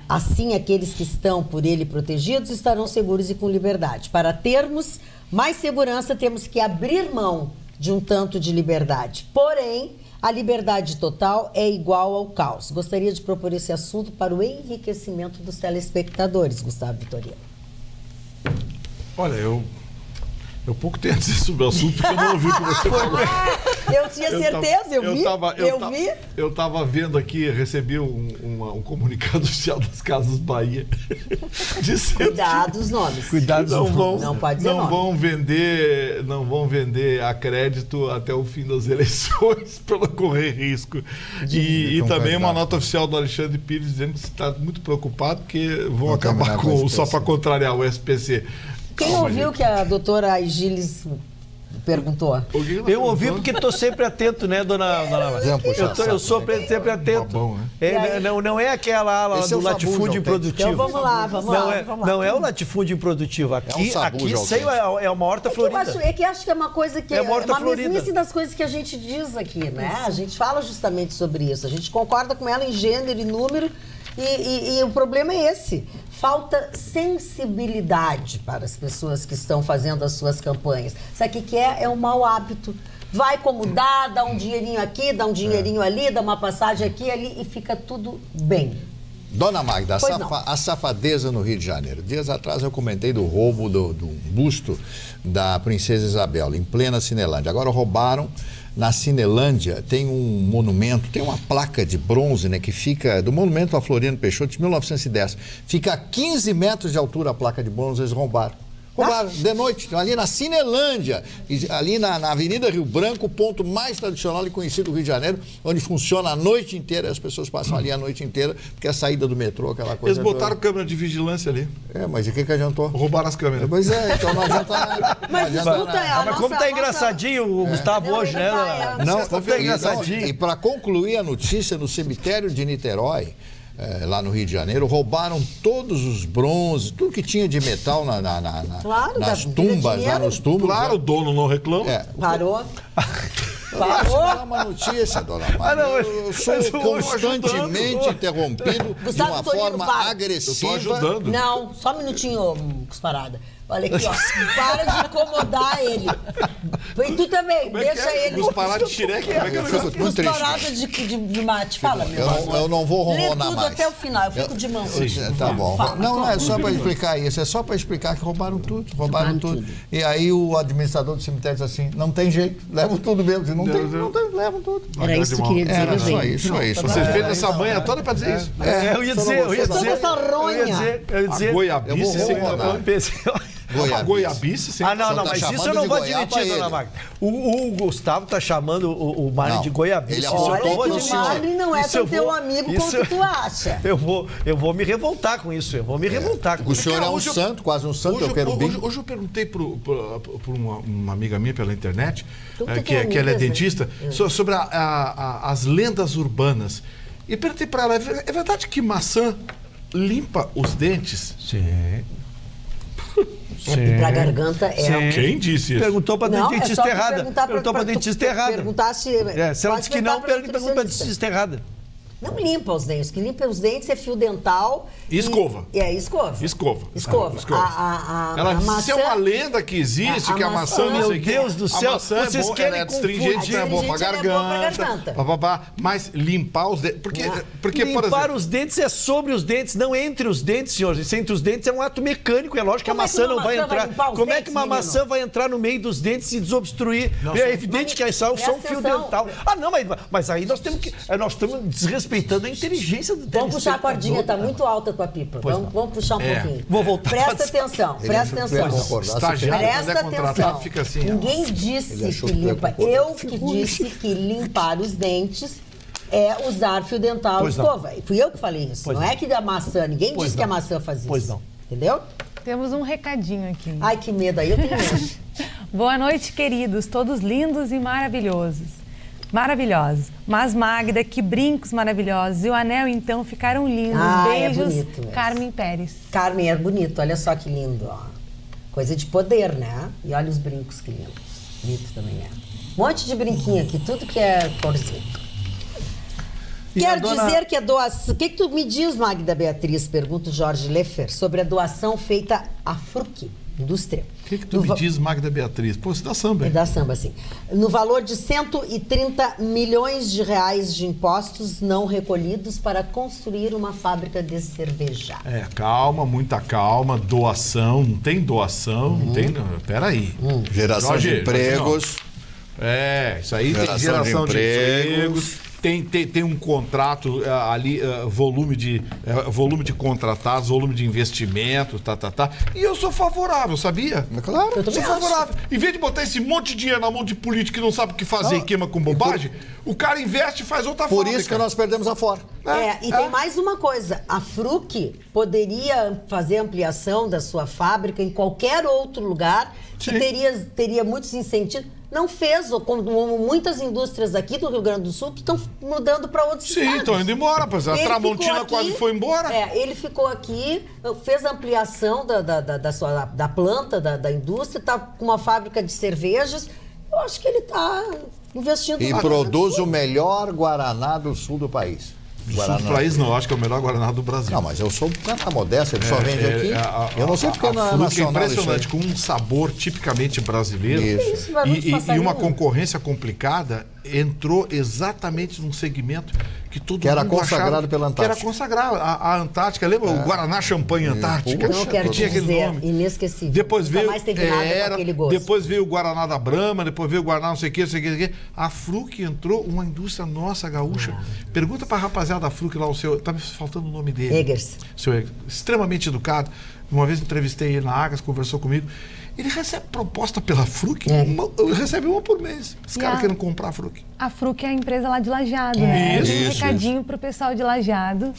Assim, aqueles que estão por ele protegidos estarão seguros e com liberdade. Para termos mais segurança, temos que abrir mão de um tanto de liberdade. Porém, a liberdade total é igual ao caos. Gostaria de propor esse assunto para o enriquecimento dos telespectadores, Gustavo Vitorino. Olha, eu pouco tenho a dizer sobre o assunto, porque eu não ouvi o que você falou. Eu tinha certeza, eu vi. Eu estava vendo aqui, recebi um comunicado oficial das Casas Bahia. Cuidado os nomes. Cuidado, não pode dizer não vão vender a crédito até o fim das eleições para não correr risco. E também uma nota oficial do Alexandre Pires dizendo que está muito preocupado porque vão acabar com só para contrariar o SPC. Quem ouviu que a doutora Aigilis perguntou? Eu ouvi porque estou sempre atento, né, dona Eu sou sempre atento. Não é aquela ala do latifúndio improdutivo. Então vamos lá. Não é o latifúndio improdutivo. Aqui é uma horta florida. Acho que é uma coisa que é uma mesmice das coisas que a gente diz aqui, né? A gente fala justamente sobre isso. A gente concorda com ela em gênero e número e o problema é esse. Falta sensibilidade para as pessoas que estão fazendo as suas campanhas. Sabe o que é? É um mau hábito. Vai como dá um dinheirinho aqui, dá um dinheirinho ali, dá uma passagem aqui e ali e fica tudo bem. Dona Magda, a safadeza no Rio de Janeiro. Dias atrás eu comentei do roubo do busto da Princesa Isabel, em plena Cinelândia. Agora roubaram. Na Cinelândia tem um monumento, tem uma placa de bronze, né, que fica do monumento a Floriano Peixoto de 1910. Fica a 15 metros de altura a placa de bronze, eles roubaram. Roubaram de noite, ali na Cinelândia, ali na Avenida Rio Branco, o ponto mais tradicional e conhecido do Rio de Janeiro, onde funciona a noite inteira, as pessoas passam ali a noite inteira, porque é a saída do metrô, aquela coisa. Eles botaram câmera de vigilância ali. Mas e o que adiantou? Roubaram as câmeras. Pois é, então não adianta nada. Mas como tá engraçadinho o Gustavo hoje, né? Não, tá engraçadinho. E para concluir a notícia, no cemitério de Niterói, lá no Rio de Janeiro, roubaram todos os bronzes, tudo que tinha de metal nas tumbas, lá nos túmulos. Claro, o dono não reclama. Parou. Parou? Isso é uma notícia, dona Maria. Eu sou constantemente interrompido de uma forma agressiva. Eu estou ajudando. Não, só um minutinho, Cusparada. Olha aqui, ó. Para de incomodar ele. E tu também, deixa ele. Cusparada de xireque. Cusparada de mate. Fala, meu amor. Eu não vou ronronar mais. Lê tudo até o final, eu fico de mão. Tá bom. Não, é só para explicar isso. É só para explicar que roubaram tudo. Roubaram tudo. E aí o administrador do cemitério diz assim, não tem jeito, levam tudo mesmo. Não tem, levam tudo. Era isso que eu queria dizer. Era só isso. Você fez essa manha toda para dizer isso? Eu ia dizer. Essa ronha. A goiabice sem goiabice sem não, mas isso eu não vou admitir, dona Magda. O Gustavo tá chamando o Mário de goiabice. Olha que o Mário não é teu amigo quanto tu acha. Eu vou me revoltar com isso. O senhor é um santo, quase um santo, eu quero bem. Hoje eu perguntei para uma amiga minha pela internet, que ela é dentista, sobre as lendas urbanas. E perguntei para ela, é verdade que maçã limpa os dentes? Sim. Pra garganta é. Quem disse isso? Perguntou pra dentista errada. Perguntou pra dentista errada. Se ela disse que não, pergunta pra dentista errada. Não limpa os dentes. O que limpa os dentes é fio dental. E escova. Escova. Ela disse é uma lenda que existe, que a maçã... Meu Deus do céu, vocês querem astringente, é bom pra garganta. Mas limpar os dentes... Porque, limpar os dentes é sobre os dentes, não entre os dentes, senhores. Entre os dentes é um ato mecânico. É lógico que a maçã não vai entrar. Como é que uma maçã vai entrar no meio dos dentes e desobstruir? É evidente que é só um fio dental. Não, mas aí nós temos que... Nós estamos desrespeitando respeitando a inteligência do telespectador. Vamos puxar a cordinha, tá muito alta a tua pipa. Vamos puxar um pouquinho. Vou voltar. Presta atenção. Estagiário, quando é contratado, fica assim. Ninguém disse que limpa. Eu que disse que limpar os dentes é usar fio dental e escova. Fui eu que falei isso. Não é que da maçã. Ninguém disse que a maçã faz isso. Pois não. Entendeu? Temos um recadinho aqui. Ai, que medo. Aí eu tenho medo. Boa noite, queridos. Todos lindos e maravilhosos. Mas, Magda, que brincos maravilhosos. E o anel, então, ficaram lindos. Beijos, é bonito mesmo. Carmen Pérez. Carmen, é bonito. Olha só que lindo, ó. Coisa de poder, né? E olha os brincos que lindos. Bonito também é. Um monte de brinquinho aqui, tudo que é corzinho. Quer dizer que a doação... O que tu me diz, Magda Beatriz, pergunta o Jorge Leffer, sobre a doação feita à Fruc, indústria. O que tu me diz, Magda Beatriz? Pô, você dá samba, hein? É da samba, sim. No valor de 130 milhões de reais de impostos não recolhidos para construir uma fábrica de cerveja. Calma, muita calma. Doação, não tem doação, não tem... Peraí. Geração de empregos. Isso aí tem geração de empregos. Tem um contrato ali, volume de contratados, volume de investimento, E eu sou favorável, sabia? Claro. Eu sou favorável. Em vez de botar esse monte de dinheiro na mão de político que não sabe o que fazer e queima com bobagem, o cara investe e faz outra fábrica. Por isso que nós perdemos a Ford. Tem mais uma coisa. A Fruc poderia fazer ampliação da sua fábrica em qualquer outro lugar que teria muitos incentivos. Não fez, como muitas indústrias aqui do Rio Grande do Sul que estão mudando para outros estados. Sim, estão indo embora. Pois a Tramontina quase foi embora. Ele ficou aqui, fez a ampliação da planta, da indústria, está com uma fábrica de cervejas. Eu acho que ele está investindo... E produz o melhor Guaraná do sul do país. Sul do país não, acho que é o melhor Guaraná do Brasil. Não, mas eu sou um cara modesta, ele só vende aqui. Eu não sei porque não é nacional. É impressionante, com um sabor tipicamente brasileiro. Isso. E uma concorrência complicada, entrou exatamente num segmento que todo que mundo era consagrado pela Antártica. Que era consagrado. A Antártica, lembra? O Guaraná Champanhe Antártica. Não quero tinha dizer, aquele nome. Inesquecível. Depois veio, mais teve nada com aquele gosto. Depois veio o Guaraná da Brahma, depois veio o Guaraná não sei o que, não sei o que. A Fruc entrou, uma indústria nossa, gaúcha. Pergunta pra rapaziada da Fruc lá, o seu... Tá me faltando o nome dele. Eggers. Seu Eggers. Extremamente educado. Uma vez entrevistei ele na Agas, conversou comigo. Ele recebe proposta pela Fruc, recebe uma por mês. Os caras querem comprar a Fruc. A Fruc é a empresa lá de Lajeado, né? Um recadinho pro pessoal de Lajeado,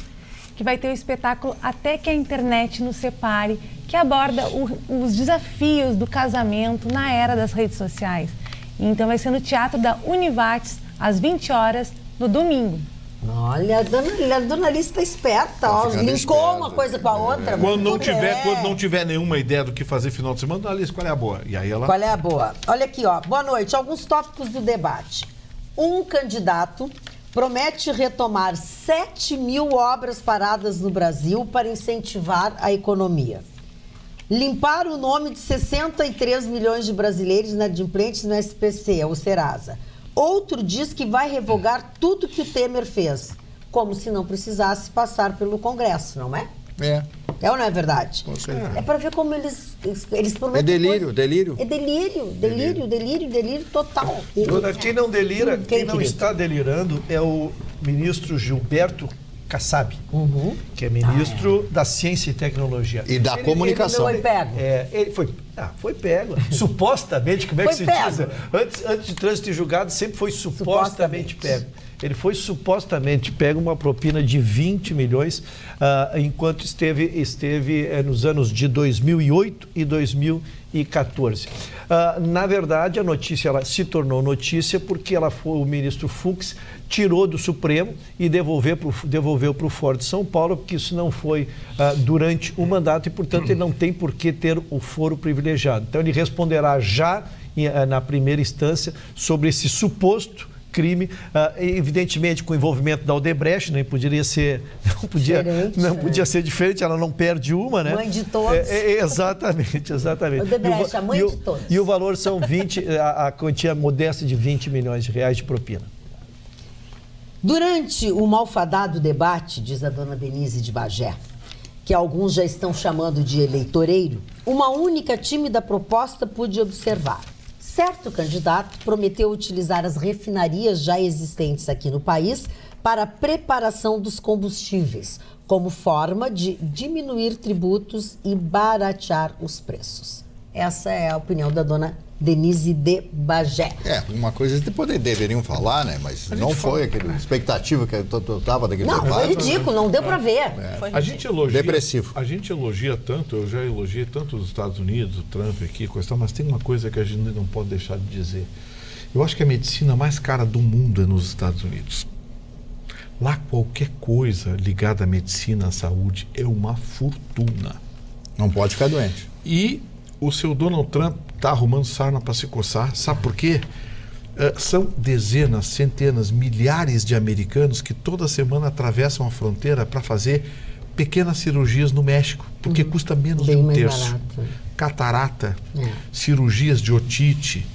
que vai ter o espetáculo Até que a Internet nos Separe, que aborda os desafios do casamento na era das redes sociais. Então vai ser no Teatro da Univates, às 20 horas, no domingo. Olha, a dona Alice está esperta, ó. Linkou uma coisa com a outra. Quando não tiver nenhuma ideia do que fazer final de semana, Alice, qual é a boa? E aí ela... Qual é a boa? Olha aqui, ó. Boa noite. Alguns tópicos do debate. Um candidato promete retomar 7 mil obras paradas no Brasil para incentivar a economia. Limpar o nome de 63 milhões de brasileiros inadimplentes no SPC, ou Serasa. Outro diz que vai revogar tudo que o Temer fez, como se não precisasse passar pelo Congresso, não é? É ou não é verdade? Com certeza. É para ver como eles prometem. É delírio. É delírio total. Quem não delira, quem não está delirando é o ministro Gilberto Kassab, que é ministro da Ciência e Tecnologia. E da comunicação. Ele foi pego. Ele foi pego. Supostamente, como é que se diz? Antes de trânsito e julgado, sempre foi supostamente pego. Ele foi supostamente pego uma propina de 20 milhões, enquanto esteve nos anos de 2008 e 2014. Na verdade, a notícia ela se tornou notícia porque o ministro Fux tirou do Supremo e devolveu para o Foro de São Paulo, porque isso não foi durante o mandato e, portanto, ele não tem por que ter o foro privilegiado. Então, ele responderá já na primeira instância sobre esse suposto crime, evidentemente com o envolvimento da Odebrecht, não podia ser diferente, ela não perde uma, né? Mãe de todos. Exatamente. Odebrecht, a mãe de todos. E o valor são a quantia modesta de 20 milhões de reais de propina. Durante o malfadado debate, diz a dona Denise de Bagé, que alguns já estão chamando de eleitoreiro, uma única tímida proposta pude observar. Certo candidato prometeu utilizar as refinarias já existentes aqui no país para a preparação dos combustíveis, como forma de diminuir tributos e baratear os preços. Essa é a opinião da dona Denise de Bagé. Uma coisa que deveriam falar, né? Mas não foi aquela expectativa que eu estava daquele debate. Não, foi ridículo, não deu para ver. A gente elogia, depressivo. A gente elogia tanto, eu já elogiei tanto os Estados Unidos, o Trump aqui, mas tem uma coisa que a gente não pode deixar de dizer. Eu acho que a medicina mais cara do mundo é nos Estados Unidos. Lá qualquer coisa ligada à medicina, à saúde, é uma fortuna. Não pode ficar doente. E o seu Donald Trump está arrumando sarna para se coçar. Sabe por quê? São dezenas, centenas, milhares de americanos que toda semana atravessam a fronteira para fazer pequenas cirurgias no México, porque custa menos de um terço. Barato. Catarata, cirurgias de otite,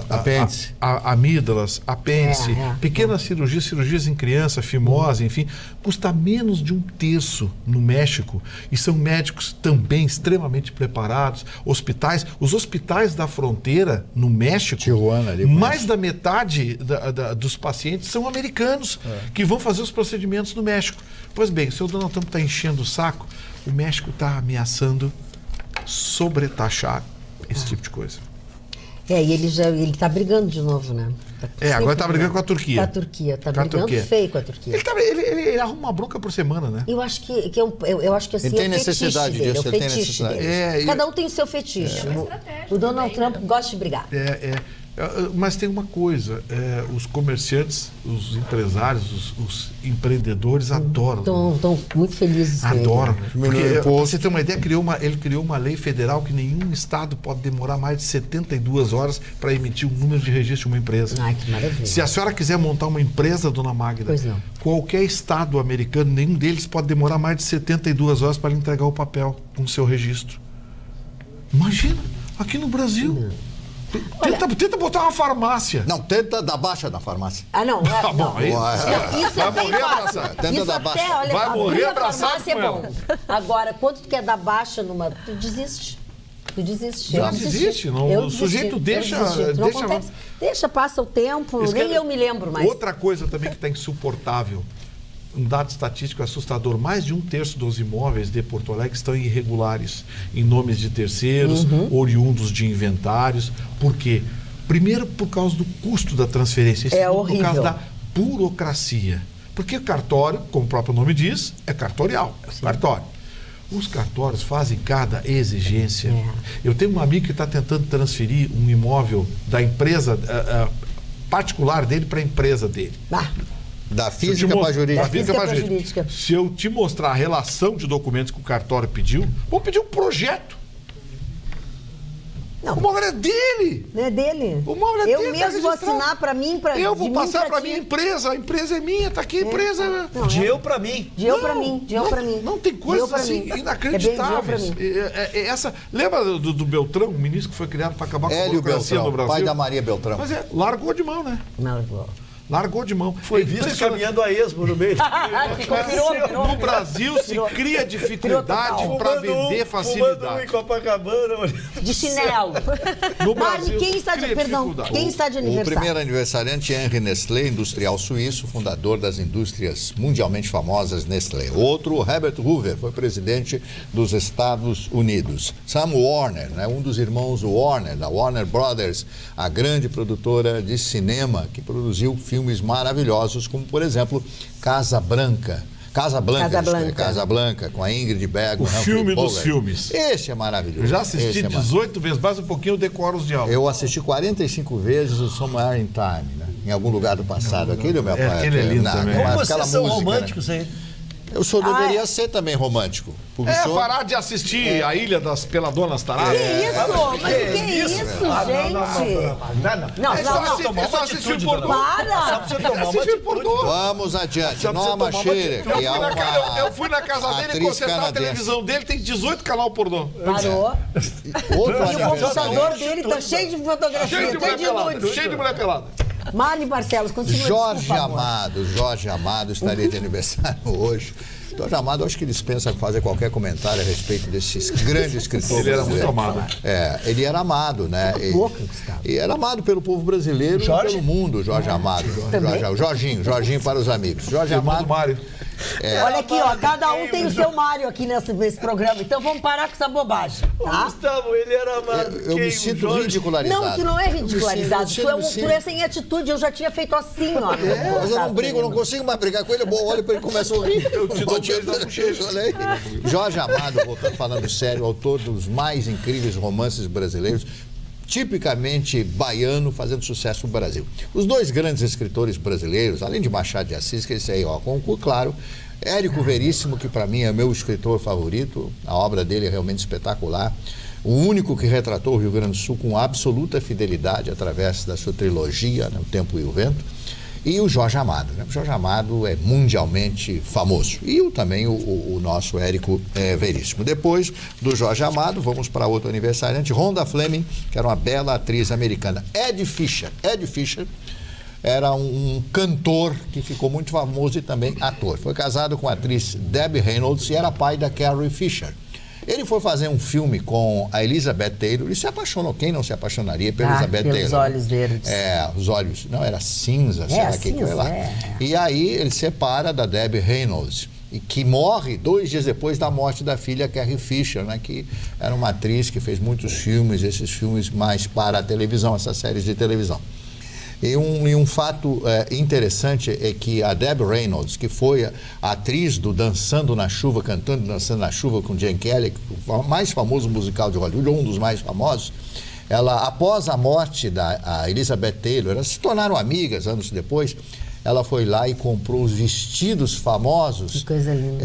apêndice, amígdalas, apêndice, pequenas cirurgias em criança, fimose, enfim, custa menos de um terço no México, e são médicos também extremamente preparados. Os hospitais da fronteira no México, Tijuana, mais da metade dos pacientes são americanos que vão fazer os procedimentos no México. Pois bem, o seu Donald Trump está enchendo o saco, o México está ameaçando sobretaxar esse tipo de coisa. E ele está brigando de novo, né? Agora está brigando com a Turquia. Com a Turquia, está brigando feio com a Turquia. Ele arruma uma bronca por semana, né? Eu acho que assim, ele tem necessidade disso, ele tem necessidade. Cada um tem o seu fetiche. O Donald Trump gosta de brigar. Mas tem uma coisa, os comerciantes, os empresários, os empreendedores adoram. Estão muito felizes. Adoram. Porque, pra você ter uma ideia, ele criou uma lei federal que nenhum estado pode demorar mais de 72 horas para emitir um número de registro de uma empresa. Ai, que maravilha. Se a senhora quiser montar uma empresa, dona Magda, qualquer estado americano, nenhum deles pode demorar mais de 72 horas para lhe entregar o papel com o seu registro. Imagina, aqui no Brasil... Tenta botar uma farmácia. Não, tenta dar baixa na farmácia. Não. Bom, isso é bem fácil. Tenta dar baixa. Olha, vai morrer abraçado farmácia é bom. Agora, quando tu quer dar baixa numa... Tu desiste. Já desiste. O sujeito deixa... Passa o tempo, nem eu me lembro mais. Outra coisa também que está insuportável, um dado estatístico assustador, mais de um terço dos imóveis de Porto Alegre estão irregulares, em nomes de terceiros, oriundos de inventários. Por quê? Primeiro, por causa do custo da transferência. Horrível. Por causa da burocracia. Porque o cartório, como o próprio nome diz, é cartorial, cartório. Os cartórios fazem cada exigência. Eu tenho um amigo que está tentando transferir um imóvel da empresa particular dele para a empresa dele. Da física para a jurídica. Da física para a jurídica. Se eu te mostrar a relação de documentos que o cartório pediu, vou pedir um projeto. Não. O móvel é dele. Não é dele. O móvel é dele. Eu mesmo vou assinar para mim, eu vou passar para minha empresa. A empresa é minha, está aqui a empresa. De eu para mim. De eu para mim. Não tem coisas assim inacreditáveis. Lembra do Beltrão, o ministro que foi criado para acabar com a burocracia no Brasil? Pai da Maria Beltrão. Mas largou de mão, né? Largou de mão. Foi visto caminhando a esmo no meio. No Brasil se cria dificuldade para vender facilidade. Em Copacabana. De chinelo. No Brasil, quem está de aniversário? O primeiro aniversariante é Henri Nestlé, industrial suíço, fundador das indústrias mundialmente famosas Nestlé. Outro, Herbert Hoover, foi presidente dos Estados Unidos. Sam Warner, né, um dos irmãos Warner, da Warner Brothers, a grande produtora de cinema que produziu filmes maravilhosos, como, por exemplo, Casablanca, com a Ingrid Bergman. O filme dos filmes. Esse é maravilhoso. Eu já assisti 18 vezes, mais um pouquinho eu decoro os diálogos. Eu assisti 45 vezes o Somewhere in Time, né? Em algum lugar do passado. Aquele é o meu pai. Aquele é lindo também. Como vocês são românticos aí? O senhor deveria ser também romântico. Parar de assistir a Ilha das Peladonas Taradas. Que isso? Mas o que é isso, gente? Não. Só assistir pornô. Para! Vamos adiante. Norma Shearer, que é uma Eu fui na casa dele e consertar a televisão dele, tem 18 canal pornô. Parou. E o computador dele tá cheio de fotografia. Cheio de mulher pelada. Mari Barcelos, continua. Jorge Amado estaria de aniversário hoje. Jorge Amado, eu acho que dispensa fazer qualquer comentário a respeito desses grandes escritores. Ele era muito amado. Ele era amado, né? E era amado pelo povo brasileiro e pelo mundo, Jorge Amado. Jorginho para os amigos. Jorge Amado. Mário. Olha aqui, ó, cada um tem o seu Mário aqui nesse programa, então vamos parar com essa bobagem, tá? Gustavo, ele era amado. Eu me sinto ridicularizado. Não, tu não é ridicularizado, tu é sem atitude, eu já tinha feito assim, ó. Mas eu não brigo, não consigo mais brigar com ele, olha para ele começa a rir. Jorge Amado, voltando falando sério, autor dos mais incríveis romances brasileiros, tipicamente baiano, fazendo sucesso no Brasil. Os dois grandes escritores brasileiros, além de Machado de Assis, que esse aí, ó, concurso, claro, Érico Veríssimo, que para mim é meu escritor favorito, a obra dele é realmente espetacular, o único que retratou o Rio Grande do Sul com absoluta fidelidade através da sua trilogia, né, O Tempo e o Vento, e o Jorge Amado, né? O Jorge Amado é mundialmente famoso. E também o nosso Érico Veríssimo. Depois do Jorge Amado, vamos para outro aniversariante, Rhonda Fleming, que era uma bela atriz americana. Ed Fisher era um cantor que ficou muito famoso e também ator. Foi casado com a atriz Debbie Reynolds e era pai da Carrie Fisher. Ele foi fazer um filme com a Elizabeth Taylor e se apaixonou. Quem não se apaixonaria pela Elizabeth Taylor? Os olhos verdes. Os olhos. Não, era cinza, sei lá que foi lá. E aí ele separa da Debbie Reynolds, e que morre 2 dias depois da morte da filha Carrie Fisher, né, que era uma atriz que fez muitos filmes, esses filmes mais para a televisão, essas séries de televisão. E um fato interessante é que a Debbie Reynolds, que foi a atriz do Dançando na Chuva, cantando Dançando na Chuva com Gene Kelly, o mais famoso musical de Hollywood, um dos mais famosos, ela, após a morte da Elizabeth Taylor, elas se tornaram amigas anos depois, ela foi lá e comprou os vestidos famosos que coisa linda.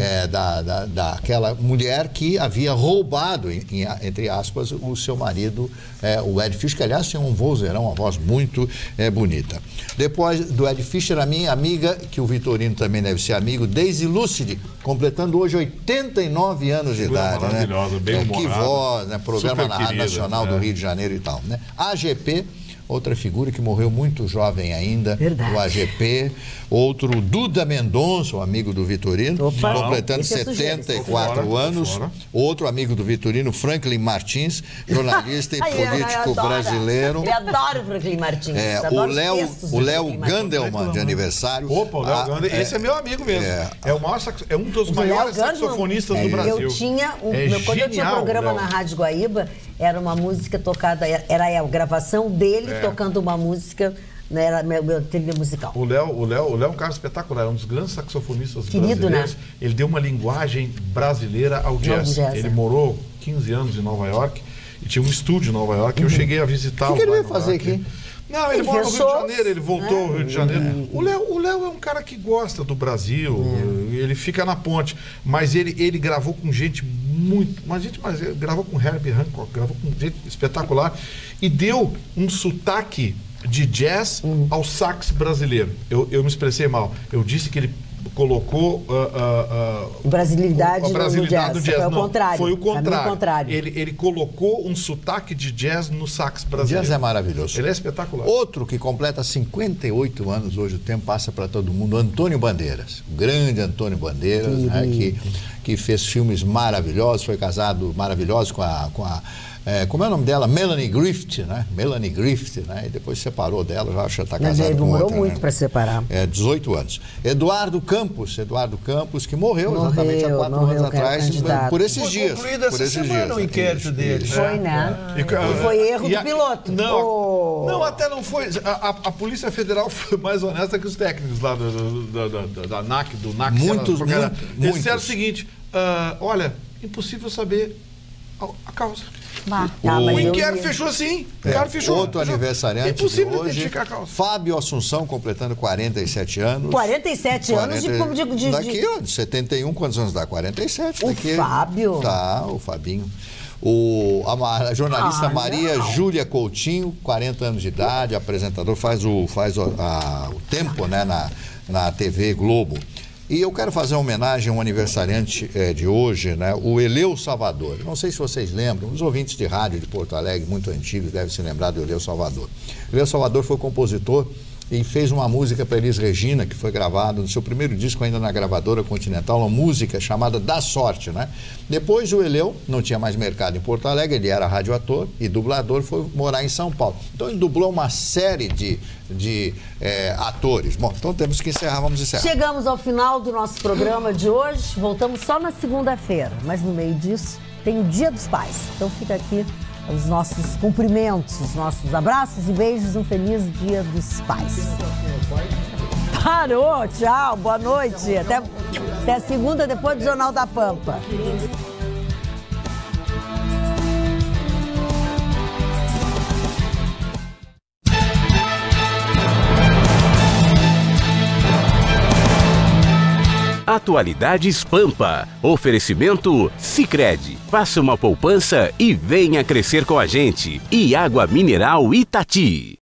Daquela mulher que havia roubado, entre aspas, o seu marido, o Ed Fisher, que aliás tinha um vozeirão, uma voz muito bonita. Depois do Ed Fisher, a minha amiga, que o Vitorino também deve ser amigo, Daisy Lucidi, completando hoje 89 anos de idade. Maravilhosa, né? Bem humorada. Que voz, né? Programa na Rádio Nacional do Rio de Janeiro e tal. Né? AGP, outra figura que morreu muito jovem ainda, verdade. O AGP. Outro, Duda Mendonça, o amigo do Vitorino, completando 74 anos. Outro amigo do Vitorino, Franklin Martins, jornalista e político brasileiro. Eu adoro o Franklin Martins. O Léo Gandelman, de aniversário. Opa, o Léo Gandelman, esse é meu amigo mesmo. É um dos maiores saxofonistas do Brasil. Quando eu tinha um programa na Rádio Guaíba, era uma música tocada, era a gravação dele tocando uma música, né, era meu trilha musical. O Léo é um cara espetacular, é um dos grandes saxofonistas brasileiros. Né? Ele deu uma linguagem brasileira ao jazz. Ele morou 15 anos em Nova York e tinha um estúdio em Nova York. Eu cheguei a visitá-lo. O que ele veio fazer aqui? Não, ele mora no Rio de Janeiro, ele voltou ao Rio de Janeiro. O Léo é um cara que gosta do Brasil, ele fica na ponte, mas ele gravou com gente muito, mas gravou com Herbie Hancock, gravou com gente espetacular e deu um sotaque de jazz ao sax brasileiro. Eu me expressei mal. Eu disse que ele colocou brasilidade no jazz. Foi o contrário. Foi o contrário. Ele colocou um sotaque de jazz no sax brasileiro. O jazz é maravilhoso. Ele é espetacular. Outro que completa 58 anos, hoje o tempo passa para todo mundo, Antônio Bandeiras. O grande Antônio Bandeiras, né, que fez filmes maravilhosos, foi casado maravilhoso com a como é o nome dela? Melanie Griffith, né? Melanie Griffith, né? E depois separou dela, já está casado com outra. Mas demorou muito para separar. 18 anos. Eduardo Campos, que morreu exatamente há 4 anos atrás, por esses dias. Foi concluído essa semana o inquérito dele. Foi, né? E foi erro do piloto. Não, até não foi. A Polícia Federal foi mais honesta que os técnicos lá da NAC, do NAC. Muitos. Eles disseram o seguinte, olha, impossível saber a causa. O inquérito fechou assim. Outro aniversariante de hoje, Fábio Assunção, completando 47 anos. 47 anos de... Daqui, ó, de 71, quantos anos dá? 47. Fábio? Tá, o Fabinho. A jornalista Maria Júlia Coutinho, 40 anos de idade, apresentador, faz o tempo, né, na TV Globo. E eu quero fazer uma homenagem a um aniversariante de hoje, né? O Eleu Salvador. Não sei se vocês lembram, os ouvintes de rádio de Porto Alegre, muito antigos, devem se lembrar do Eleu Salvador. O Eleu Salvador foi compositor e fez uma música para Elis Regina, que foi gravada no seu primeiro disco ainda na gravadora Continental, uma música chamada Da Sorte, né? Depois o Eleu não tinha mais mercado em Porto Alegre, ele era radioator e dublador, foi morar em São Paulo. Então ele dublou uma série de atores. Bom, então temos que encerrar, vamos encerrar. Chegamos ao final do nosso programa de hoje, voltamos só na segunda-feira, mas no meio disso tem o Dia dos Pais. Então fica aqui os nossos cumprimentos, os nossos abraços e beijos, um feliz Dia dos Pais. Parou, tchau, boa noite, até segunda, depois do Jornal da Pampa. Atualidades Pampa. Oferecimento Sicredi. Faça uma poupança e venha crescer com a gente. E água mineral Itati.